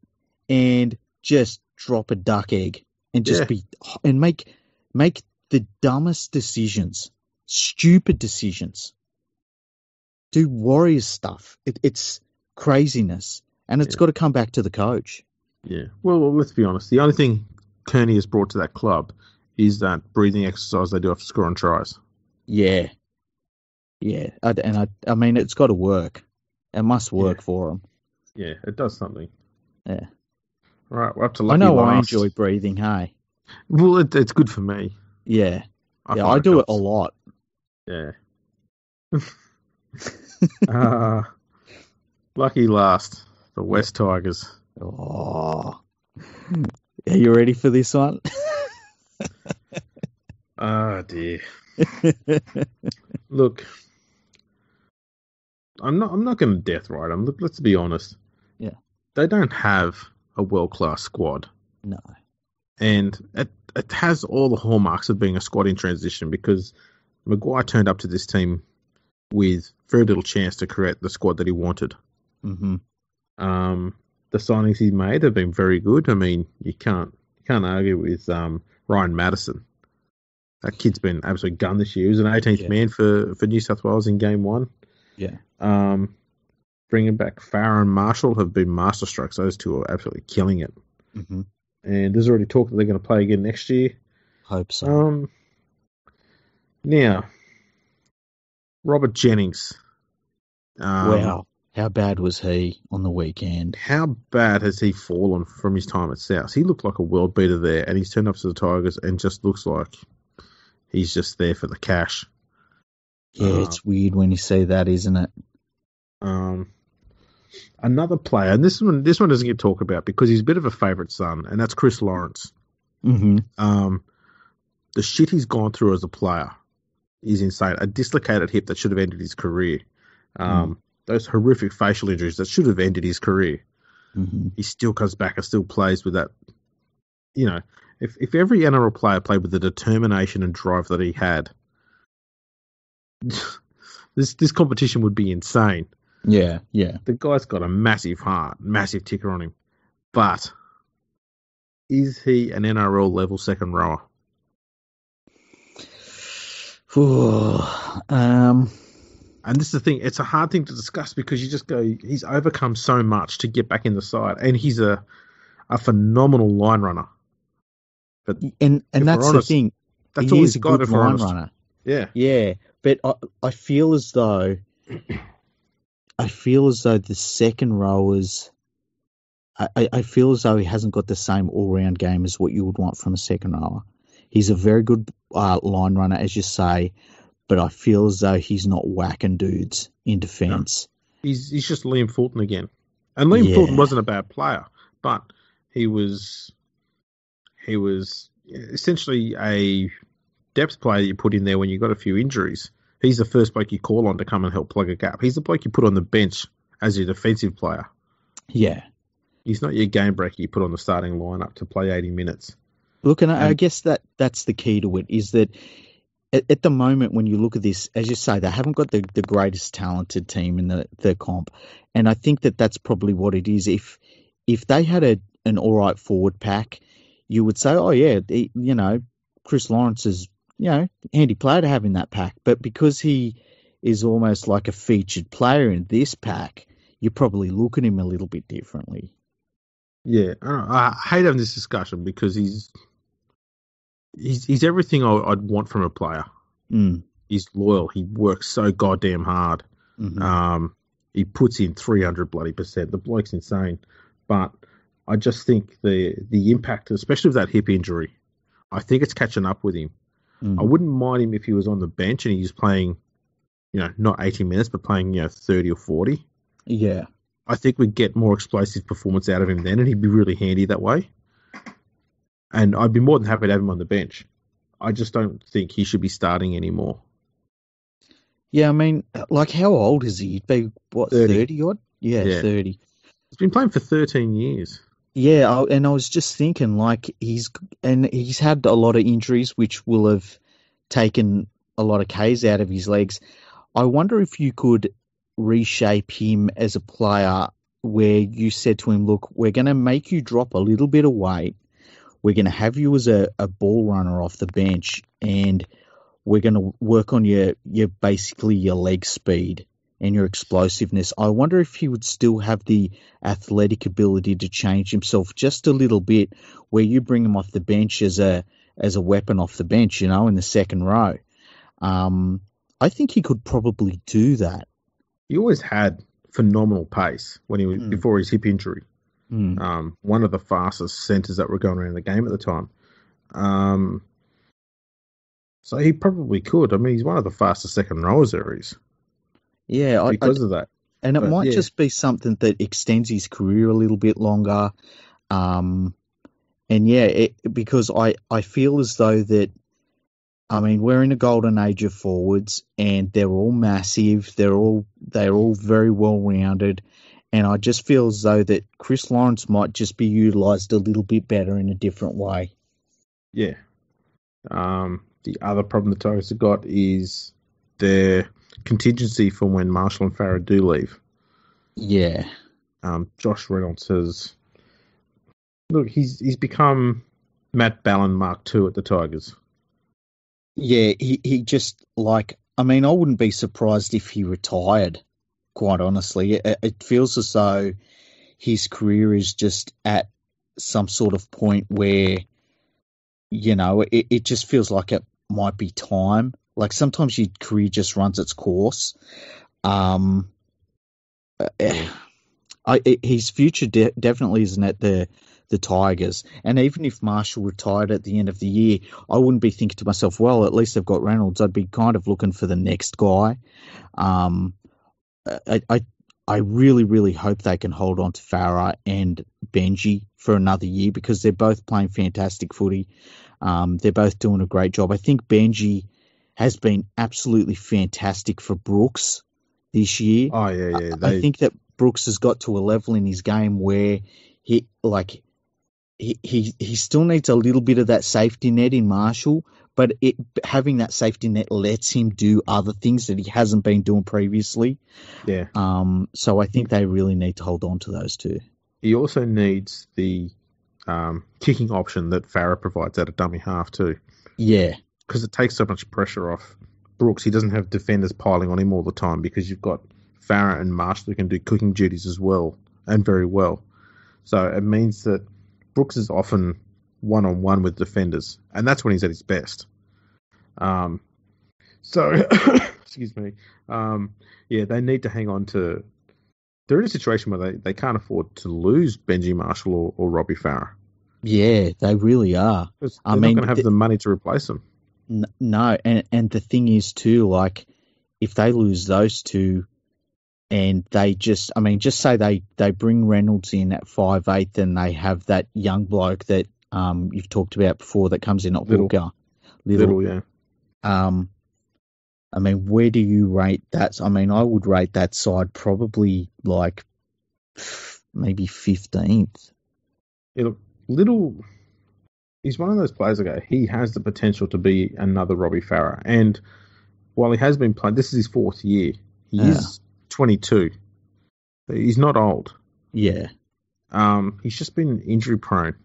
and just drop a duck egg and just make the dumbest decisions, stupid decisions. Do Warriors stuff. It's craziness, and it's got to come back to the coach. Yeah. Well, let's be honest. The only thing Kearney has brought to that club is that breathing exercise they do after scoring tries. Yeah. Yeah. It's got to work. It must work for them. Yeah, it does something. Yeah. Right, we're up to lucky last. I enjoy breathing, hey? Well, it's good for me. Yeah. I do it a lot. Yeah. Lucky last, the West Tigers. Oh, are you ready for this one? Oh dear. Look, I'm not going to death ride them. Look, let's be honest. Yeah. They don't have a world class squad, No. and it has all the hallmarks of being a squad in transition because Maguire turned up to this team with very little chance to create the squad that he wanted. Mm-hmm. The signings he made have been very good. I mean, you can't argue with Ryan Maddison. That kid's been absolute gun this year. He was an 18th man for New South Wales in game one. Yeah. Bringing back Farah and Marshall have been masterstrokes. Those two are absolutely killing it. Mm-hmm. And there's already talk that they're going to play again next year. Hope so. Now, Robert Jennings. Wow. How bad was he on the weekend? How bad has he fallen from his time at South? He looked like a world beater there, and he's turned up to the Tigers and just looks like he's just there for the cash. Yeah, it's weird when you see that, isn't it? Another player, and this one doesn't get talked about because he's a bit of a favourite son, and that's Chris Lawrence. Mm-hmm. The shit he's gone through as a player is insane. A dislocated hip that should have ended his career. Those horrific facial injuries that should have ended his career. Mm-hmm. He still comes back and still plays with that. You know, if every NRL player played with the determination and drive that he had, this competition would be insane. Yeah, yeah. The guy's got a massive heart, massive ticker on him. But is he an NRL level second rower? And this is the thing, it's a hard thing to discuss because you just go, he's overcome so much to get back in the side, and he's a phenomenal line runner. But and that's honest, the thing. That's all he's got, good line runner. Yeah. Yeah. But I feel as though the second rowers, I feel as though he hasn't got the same all-round game as what you would want from a second rower. He's a very good line runner, as you say, but I feel as though he's not whacking dudes in defence. No. He's just Liam Fulton again. And Liam Fulton wasn't a bad player, but he was essentially a depth player that you put in there when you got a few injuries. He's the first bloke you call on to come and help plug a gap. He's the bloke you put on the bench as your defensive player. Yeah. He's not your game breaker you put on the starting lineup to play 80 minutes. Look, and I guess that's the key to it, is that at the moment when you look at this, as you say, they haven't got the greatest talented team in the comp. And I think that's probably what it is. If they had an all right forward pack, you would say, oh, yeah, Chris Lawrence is, handy player to have in that pack. But because he is almost like a featured player in this pack, you probably look at him a little bit differently. Yeah, I hate having this discussion because he's everything I'd want from a player. Mm. He's loyal. He works so goddamn hard. Mm-hmm. He puts in 300%. The bloke's insane. But I just think the impact, especially with that hip injury, I think it's catching up with him. Mm. I wouldn't mind him if he was on the bench and he's playing, not 80 minutes, but playing, 30 or 40. Yeah. I think we'd get more explosive performance out of him then, and he'd be really handy that way. And I'd be more than happy to have him on the bench. I just don't think he should be starting anymore. Yeah, I mean, like, how old is he? He'd be, 30 odd? Yeah, 30. He's been playing for 13 years. Yeah, and I was just thinking, like, he's had a lot of injuries, which will have taken a lot of Ks out of his legs. I wonder if you could reshape him as a player where you said to him, look, we're going to make you drop a little bit of weight. We're going to have you as a ball runner off the bench, and we're going to work on your basically your leg speed and your explosiveness. I wonder if he would still have the athletic ability to change himself just a little bit, where you bring him off the bench as a weapon off the bench, in the second row. I think he could probably do that. He always had phenomenal pace when he was before his hip injury. One of the fastest centres that were going around the game at the time. So he probably could. I mean, he's one of the fastest second rowers there is. Yeah, because of that. And it But might yeah, just be something that extends his career a little bit longer. Um, and yeah, because I feel as though that, I mean, we're in a golden age of forwards, and they're all massive. They're all very well rounded, and I just feel as though that Chris Lawrence might just be utilised a little bit better in a different way. yeah. The other problem the Tigers have got is their contingency for when Marshall and Farah do leave. Yeah, Josh Reynolds has he's become Matt Ballin Mark II at the Tigers. yeah. He just like, I mean, I wouldn't be surprised if he retired. Quite honestly, it feels as though his career is just at some sort of point where, it just feels like it might be time. Like sometimes your career just runs its course. Um, his future definitely isn't at the Tigers. And even if Marshall retired at the end of the year, I wouldn't be thinking to myself, well, at least they've got Reynolds. I'd be kind of looking for the next guy. Um, I really, really hope they can hold on to Farah and Benji for another year because they're both playing fantastic footy. They're both doing a great job. I think Benji has been absolutely fantastic for Brooks this year. Oh yeah. I think that Brooks has got to a level in his game where he still needs a little bit of that safety net in Marshall, but having that safety net lets him do other things that he hasn't been doing previously. Yeah. So I think they really need to hold on to those two. He also needs the kicking option that Farah provides at a dummy half too. Yeah. Because it takes so much pressure off Brooks. He doesn't have defenders piling on him all the time because you've got Farah and Marshall who can do cooking duties as well and very well. So it means that Brooks is often one-on-one with defenders, and that's when he's at his best. Excuse me. Yeah, they need to hang on to. They're in a situation where they can't afford to lose Benji Marshall or Robbie Farah. Yeah, they really are. They're not going to have the money to replace them. No, and the thing is too, like, if they lose those two, and they just say they bring Reynolds in at 5'8", and they have that young bloke that you've talked about before that comes in at hooker. Little, yeah. I mean, where do you rate that? I mean, I would rate that side probably like maybe 15th. Yeah, look, Little, he's one of those players that go, he has the potential to be another Robbie Farah. And while he has been playing, this is his fourth year. He is 22. He's not old. Yeah. He's just been injury prone.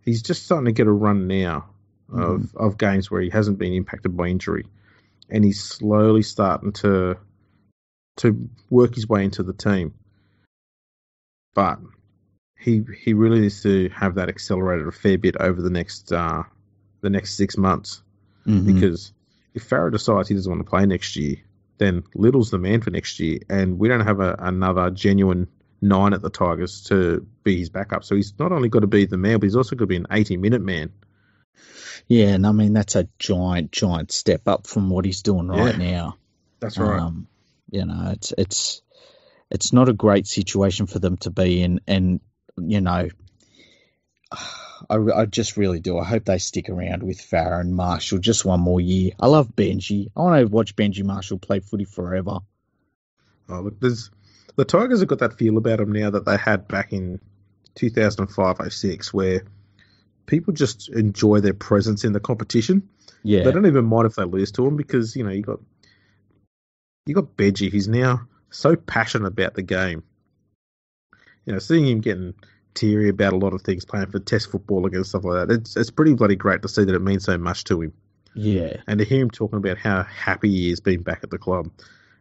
He's just starting to get a run now of games where he hasn't been impacted by injury. And he's slowly starting to work his way into the team. But he really needs to have that accelerated a fair bit over the next 6 months. Because if Farah decides he doesn't want to play next year, then Little's the man for next year, and we don't have another genuine 9 at the Tigers to be his backup. So he's not only got to be the man, but he's also got to be an 80-minute man. Yeah, and I mean that's a giant step up from what he's doing right now. That's right. It's not a great situation for them to be in, and I just really do. I hope they stick around with Farah and Marshall just one more year. I love Benji. I want to watch Benji Marshall play footy forever. Oh, look, the Tigers have got that feel about them now that they had back in 2005-06, where people just enjoy their presence in the competition. Yeah, they don't even mind if they lose to them because you got Benji. He's now so passionate about the game. Seeing him getting teary about a lot of things, playing for Test football and stuff like that. It's pretty bloody great to see that it means so much to him. Yeah, and to hear him talking about how happy he is being back at the club,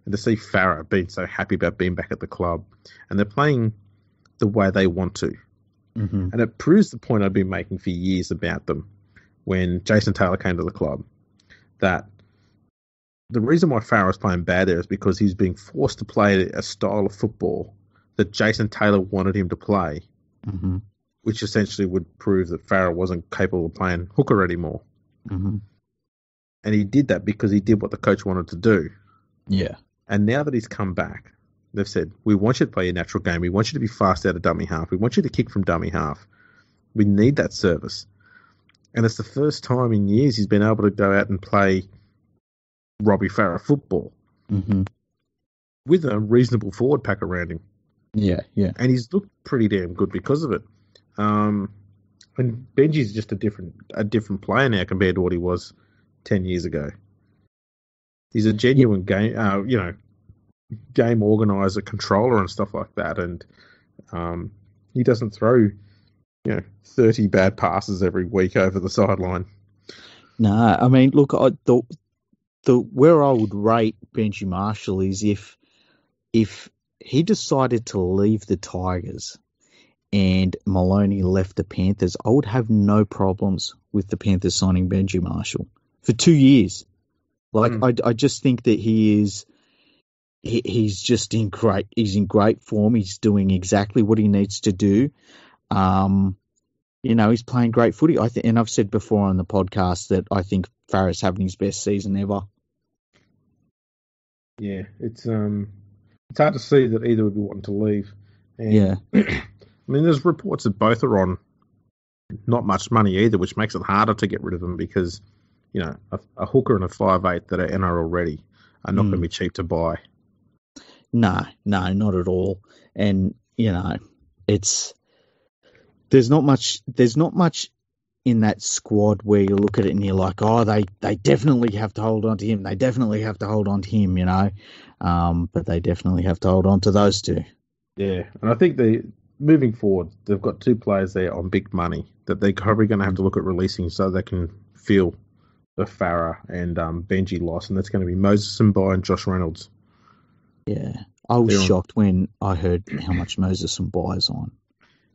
and to see Farah being so happy about being back at the club, and they're playing the way they want to. And it proves the point I've been making for years about them when Jason Taylor came to the club, that the reason why Farah was playing bad there is because he was being forced to play a style of football that Jason Taylor wanted him to play, which essentially would prove that Farah wasn't capable of playing hooker anymore. And he did that because he did what the coach wanted to do. Yeah. And now that he's come back, They've said, we want you to play your natural game. We want you to be fast out of dummy half. We want you to kick from dummy half. We need that service. And it's the first time in years he's been able to go out and play Robbie Farah football with a reasonable forward pack around him. Yeah. And he's looked pretty damn good because of it. And Benji's just a different player now compared to what he was 10 years ago. He's a genuine game organizer, controller, and stuff like that. And he doesn't throw 30 bad passes every week over the sideline. No, I mean, look, where I would rate Benji Marshall is if he decided to leave the Tigers and Maloney left the Panthers, I would have no problems with the Panthers signing Benji Marshall for 2 years. I just think that he's just in great form. He's doing exactly what he needs to do. He's playing great footy. And I've said before on the podcast that I think Farah's having his best season ever. Yeah, it's hard to see that either would be wanting to leave. And, yeah. I mean, there's reports that both are on not much money either, which makes it harder to get rid of them because, a hooker and a 5'8" that are NRL ready are not going to be cheap to buy. No, not at all. And, there's not much in that squad where you look at it and you're like, oh, they definitely have to hold on to him. They definitely have to hold on to him, but they definitely have to hold on to those two. Yeah, and I think moving forward, they've got two players there on big money that they're probably going to have to look at releasing so they can fill the Farah and Benji loss, and that's going to be Moses Mbai and Josh Reynolds. Yeah, I was shocked when I heard how much Moses Mbai is on.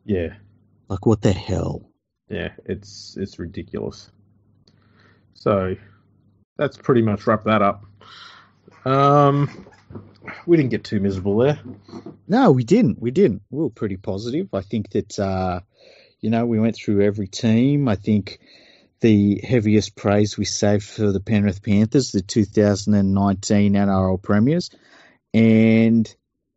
Yeah. Like, what the hell? Yeah, it's ridiculous. So, that's pretty much wrapped that up. We didn't get too miserable there. No, we didn't. We were pretty positive. I think that, we went through every team. I think the heaviest praise we saved for the Penrith Panthers, the 2019 NRL Premiers. And,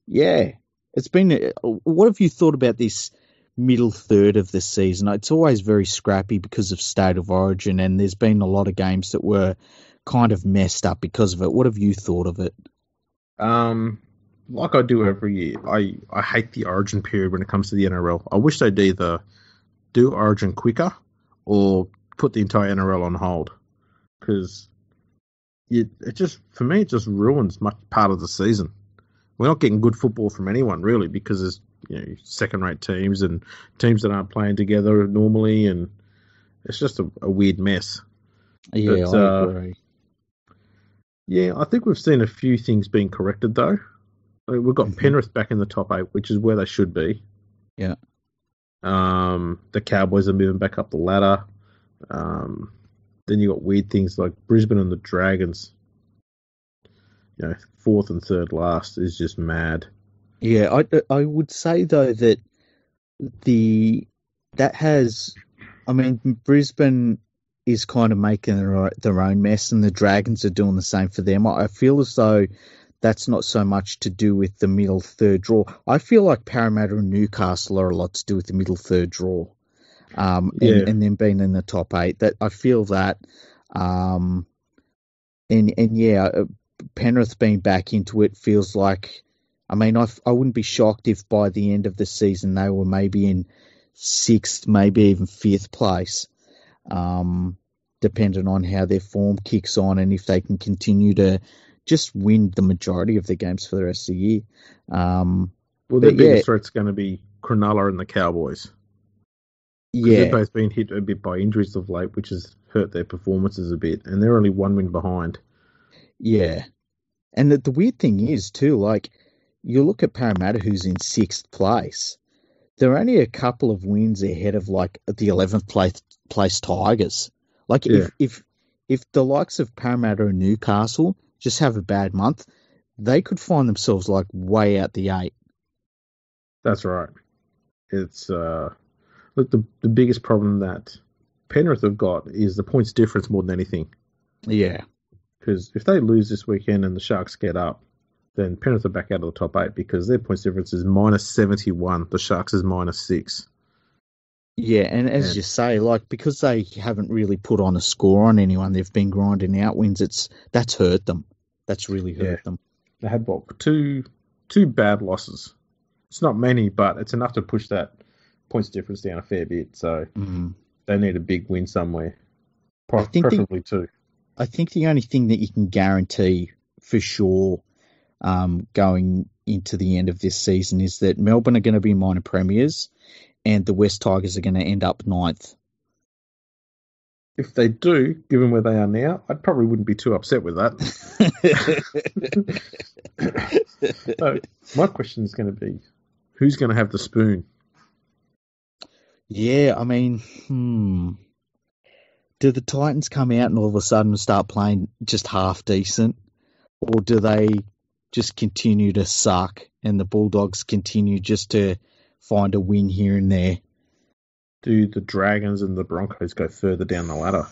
yeah, it's been... What have you thought about this middle third of the season? It's always very scrappy because of state of origin, and there's been a lot of games that were kind of messed up because of it. What have you thought of it? Like I do every year, I hate the origin period when it comes to the NRL. I wish they'd either do origin quicker or put the entire NRL on hold, because it just ruins much part of the season. We're not getting good football from anyone really because there's second-rate teams and teams that aren't playing together normally, and it's just a weird mess. Yeah, I agree. Yeah, I think we've seen a few things being corrected, though. We've got Penrith back in the top 8, which is where they should be. Yeah. The Cowboys are moving back up the ladder. Then you got weird things like Brisbane and the Dragons. Fourth and third last is just mad. Yeah, I would say, though, that Brisbane is kind of making their own mess, and the Dragons are doing the same for them. I feel as though that's not so much to do with the middle third draw. I feel like Parramatta and Newcastle are a lot to do with the middle third draw, and them being in the top 8. That I feel that, Penrith being back into it feels like. I mean, I wouldn't be shocked if by the end of the season they were maybe in 6th, maybe even 5th place. Depending on how their form kicks on and if they can continue to just win the majority of the games for the rest of the year. Their biggest threat's going to be Cronulla and the Cowboys. Yeah. They've both been hit a bit by injuries of late, which has hurt their performances a bit, and they're only 1 win behind. Yeah. And the weird thing is, too, like, you look at Parramatta, who's in 6th place. They're only a couple of wins ahead of, like, the 11th place Tigers. Like, if the likes of Parramatta and Newcastle just have a bad month, they could find themselves, like, way out the 8. That's right. It's, look, the biggest problem that Penrith have got is the points difference more than anything. Yeah. Because if they lose this weekend and the Sharks get up, then Penrith are back out of the top 8 because their points difference is -71. The Sharks is -6. Yeah, and as you say, like, because they haven't really put on a score on anyone, they've been grinding out wins. That's hurt them. That's really hurt them. They had two bad losses. It's not many, but it's enough to push that points difference down a fair bit. So they need a big win somewhere, preferably two. I think the only thing that you can guarantee for sure going into the end of this season is that Melbourne are going to be minor premiers and the West Tigers are going to end up 9th. If they do, given where they are now, I probably wouldn't be too upset with that. So my question is going to be, who's going to have the spoon? Yeah, I mean, do the Titans come out and all of a sudden start playing just half decent? Or do they just continue to suck and the Bulldogs continue just to find a win here and there? Do the Dragons and the Broncos go further down the ladder?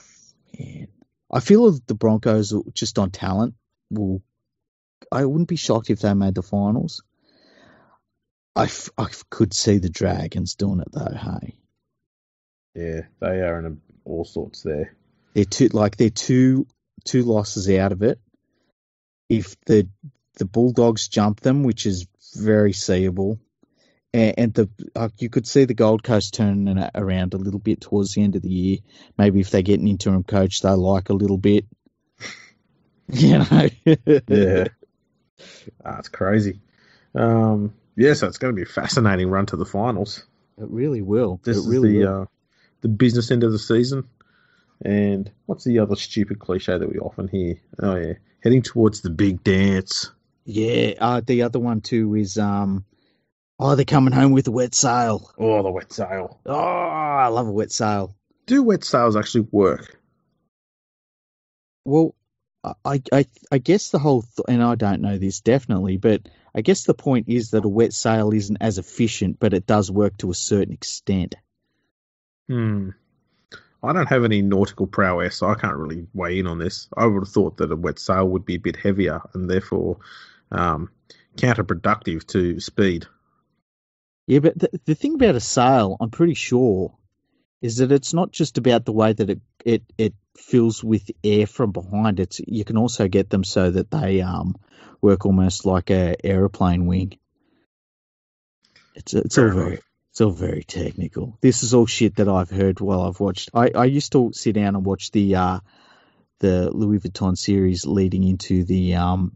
Man, I feel that the Broncos, just on talent, I wouldn't be shocked if they made the finals. I could see the Dragons doing it though, hey? Yeah, they are in all sorts there. They're two losses out of it. If the Bulldogs jump them, which is very seeable, and you could see the Gold Coast turning around a little bit towards the end of the year. Maybe if they get an interim coach they like a little bit. You know? Yeah. It's crazy. So it's going to be a fascinating run to the finals. It really will. This is the business end of the season. And what's the other stupid cliche that we often hear? Oh, yeah. Heading towards the big dance. Yeah. The other one, too, is they're coming home with a wet sail. Oh, the wet sail. Oh, I love a wet sail. Do wet sails actually work? Well, I guess the whole, and I don't know this definitely, but I guess the point is that a wet sail isn't as efficient, but it does work to a certain extent. I don't have any nautical prowess, so I can't really weigh in on this. I would have thought that a wet sail would be a bit heavier and therefore counterproductive to speed. Yeah, but the thing about a sail, I'm pretty sure, is that it's not just about the way that it fills with air from behind. You can also get them so that they work almost like a aeroplane wing. It's all very technical. This is all shit that I've heard while I've watched. I used to sit down and watch the Louis Vuitton series leading into the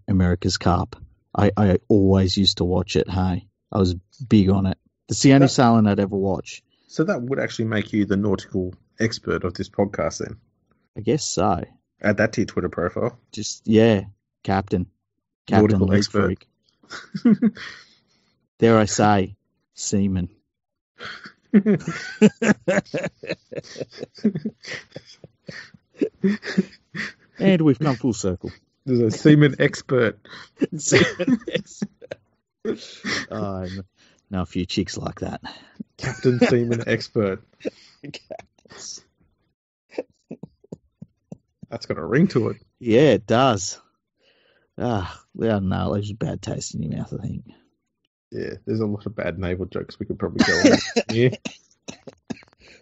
America's Cup. I always used to watch it. Hey, I was big on it. It's the only sailing I'd ever watch. So that would actually make you the nautical expert of this podcast then? I guess so. Add that to your Twitter profile. Captain nautical expert. Freak. Dare I say, seaman. And we've come full circle. There's a seaman expert. Know a few chicks like that. Captain Seaman Expert. That's got a ring to it. Yeah, it does. I don't know. There's a bad taste in your mouth, I think. Yeah, there's a lot of bad naval jokes we could probably go on. Yeah.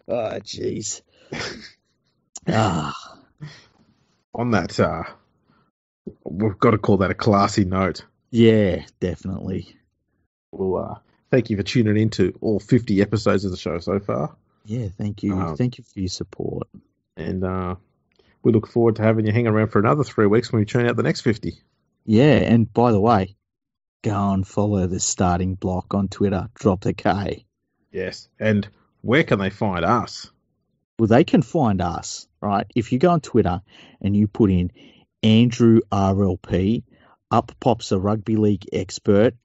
Oh, jeez. On that, we've got to call that a classy note. Yeah, definitely. Well, thank you for tuning in to all 50 episodes of the show so far. Yeah, thank you. Thank you for your support. And we look forward to having you hang around for another 3 weeks when we turn out the next 50. Yeah, and by the way, go and follow the Starting Block on Twitter. Drop the K. Yes, and where can they find us? Well, they can find us, right? If you go on Twitter and you put in Andrew RLP, up pops a rugby league expert,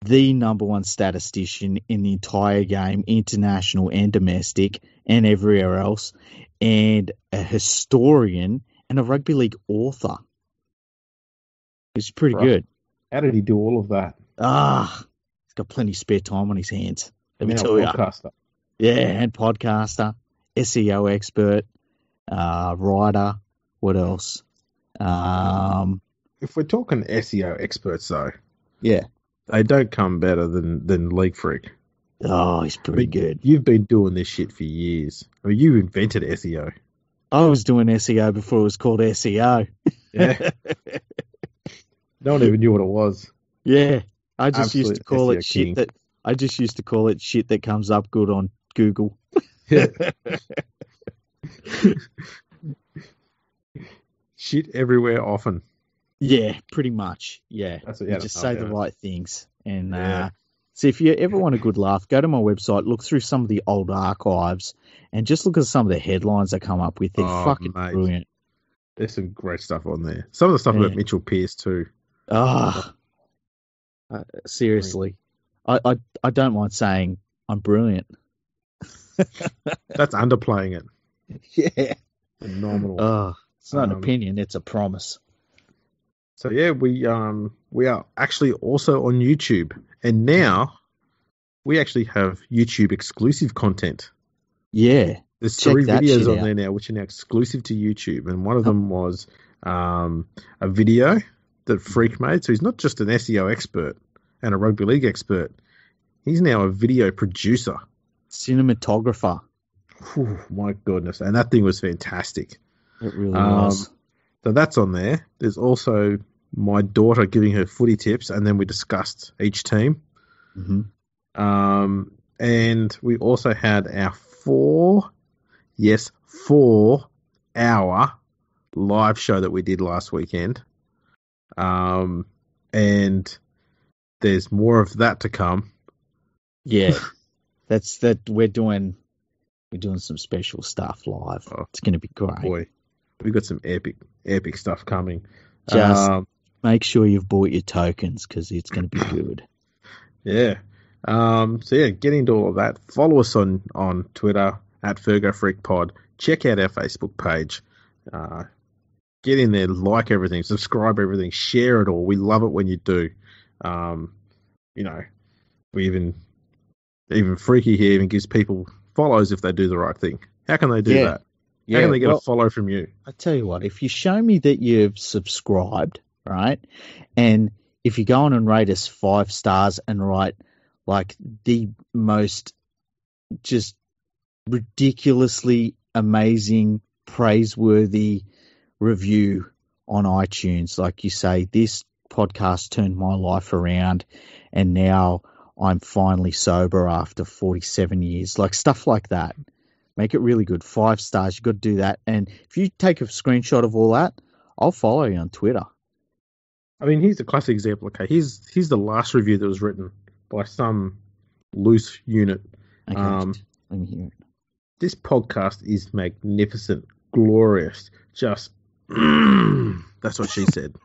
the number one statistician in the entire game, international and domestic, and everywhere else, and a historian and a rugby league author. It's pretty good. How did he do all of that? He's got plenty of spare time on his hands. Let me tell you. Podcaster. Yeah, and podcaster, SEO expert, writer. What else? If we're talking SEO experts, though, Yeah. They don't come better than League Freak. Oh, he's pretty good. You've been doing this shit for years. I mean, you invented SEO. I was doing SEO before it was called SEO. Yeah. No one even knew what it was. Yeah. I just used to Absolute call it SEO shit king. that I just used to call it shit that comes up good on Google. Yeah. Shit everywhere often. Yeah, pretty much. Yeah. That's what You you had to just know say the about it. right things. And Yeah. so if you ever want a good laugh, go to my website, look through some of the old archives, and just look at some of the headlines I come up with. They're Oh, fucking mate. brilliant. There's some great stuff on there. Some of the stuff Yeah. about Mitchell Pearce too. Ah, seriously. I don't mind saying I'm brilliant. That's underplaying it. Yeah. Phenomenal. Oh, it's not an opinion, it's a promise. So yeah, we are actually also on YouTube, and now we actually have YouTube exclusive content. Yeah. There's Check 3 that videos shit on out. there now, which are now exclusive to YouTube, and one of them was a video that Freak made. So he's not just an SEO expert and a rugby league expert; he's now a video producer. Cinematographer. Whew, my goodness, and that thing was fantastic. It really was. So that's on there. There's also my daughter giving her footy tips, and then we discussed each team. Mm-hmm. And we also had our 4-hour live show that we did last weekend. And there's more of that to come. Yeah. We're doing some special stuff live. Oh, it's going to be great. Boy, we got some epic stuff coming. Just make sure you've bought your tokens because it's going to be good. Yeah. So yeah, get into all of that. Follow us on Twitter at FergoFreakPod. Check out our Facebook page. Get in there, like everything, subscribe everything, share it all. We love it when you do. We even Freaky here even gives people follows if they do the right thing. How can they do that? How can they get a follow from you? I tell you what, if you show me that you've subscribed, right, and if you go on and rate us 5 stars and write like the most just ridiculously amazing, praiseworthy review on iTunes, like you say, this podcast turned my life around and now I'm finally sober after 47 years, like stuff like that. Make it really good. 5 stars. You've got to do that. And if you take a screenshot of all that, I'll follow you on Twitter. I mean, here's a classic example. Okay, here's the last review that was written by some loose unit. Okay, let me hear it. This podcast is magnificent, glorious. Just, that's what she said.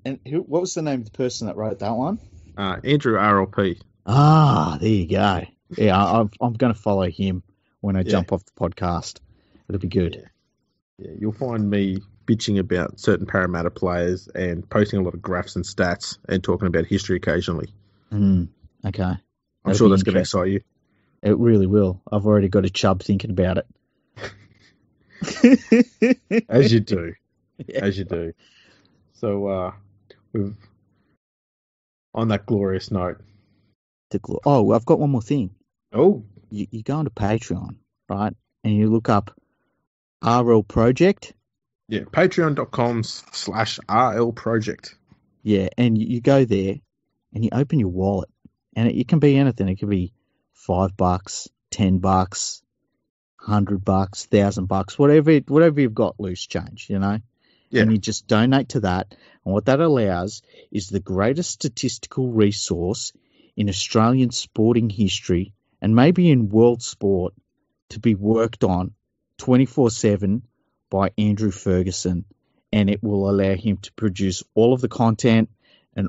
And what was the name of the person that wrote that one? Andrew RLP. Ah, there you go. Yeah, I'm going to follow him when I jump off the podcast. It'll be good. Yeah, you'll find me bitching about certain Parramatta players and posting a lot of graphs and stats and talking about history occasionally. Okay. I'm sure that's going to excite you. It really will. I've already got a chub thinking about it. As you do. Yeah. As you do. So, we've on that glorious note. I've got one more thing. Oh. You go onto Patreon, right? And you look up RL Project. Yeah, patreon.com/RL Project. Yeah, and you go there and you open your wallet. And it can be anything. It could be $5, $10, $100, $1,000, whatever you've got loose change, you know? Yeah. And you just donate to that. And what that allows is the greatest statistical resource in Australian sporting history and maybe in world sport to be worked on 24/7 by Andrew Ferguson. And it will allow him to produce all of the content and,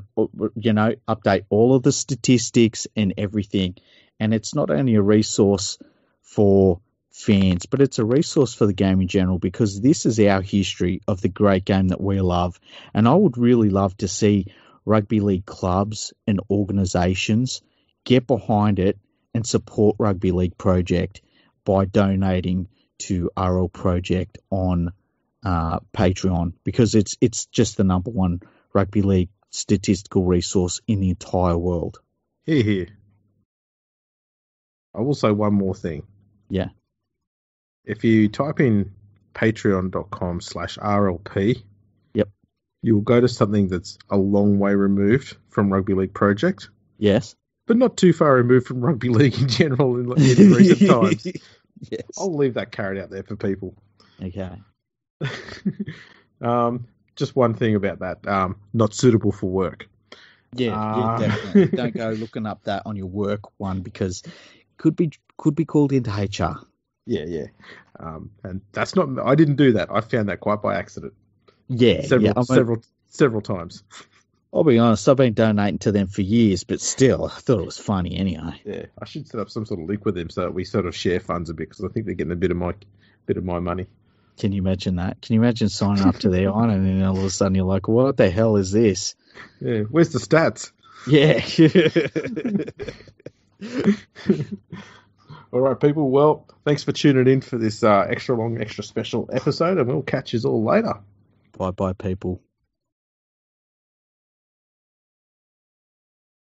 you know, update all of the statistics and everything. And it's not only a resource for fans, but it's a resource for the game in general because this is our history of the great game that we love. And I would really love to see rugby league clubs and organisations get behind it and support Rugby League Project by donating to RL Project on Patreon because it's just the number one rugby league statistical resource in the entire world. Here, here. I will say one more thing. Yeah. If you type in patreon.com/RLP, Yep. you'll go to something that's a long way removed from Rugby League Project. Yes. But not too far removed from rugby league in general in recent times. Yes. I'll leave that carrot out there for people. Okay. Just one thing about that. Not suitable for work. Yeah, definitely. Don't go looking up that on your work one because could be called into HR. Yeah. And that's not. I didn't do that. I found that quite by accident. Yeah, Several times. I'll be honest, I've been donating to them for years, but still, I thought it was funny anyway. Yeah, I should set up some sort of link with them so that we sort of share funds a bit because I think they're getting a bit of my money. Can you imagine that? Can you imagine signing up to their one and then all of a sudden you're like, what the hell is this? Yeah, where's the stats? Yeah. All right, people. Well, thanks for tuning in for this extra long, extra special episode, and we'll catch you all later. Bye, people.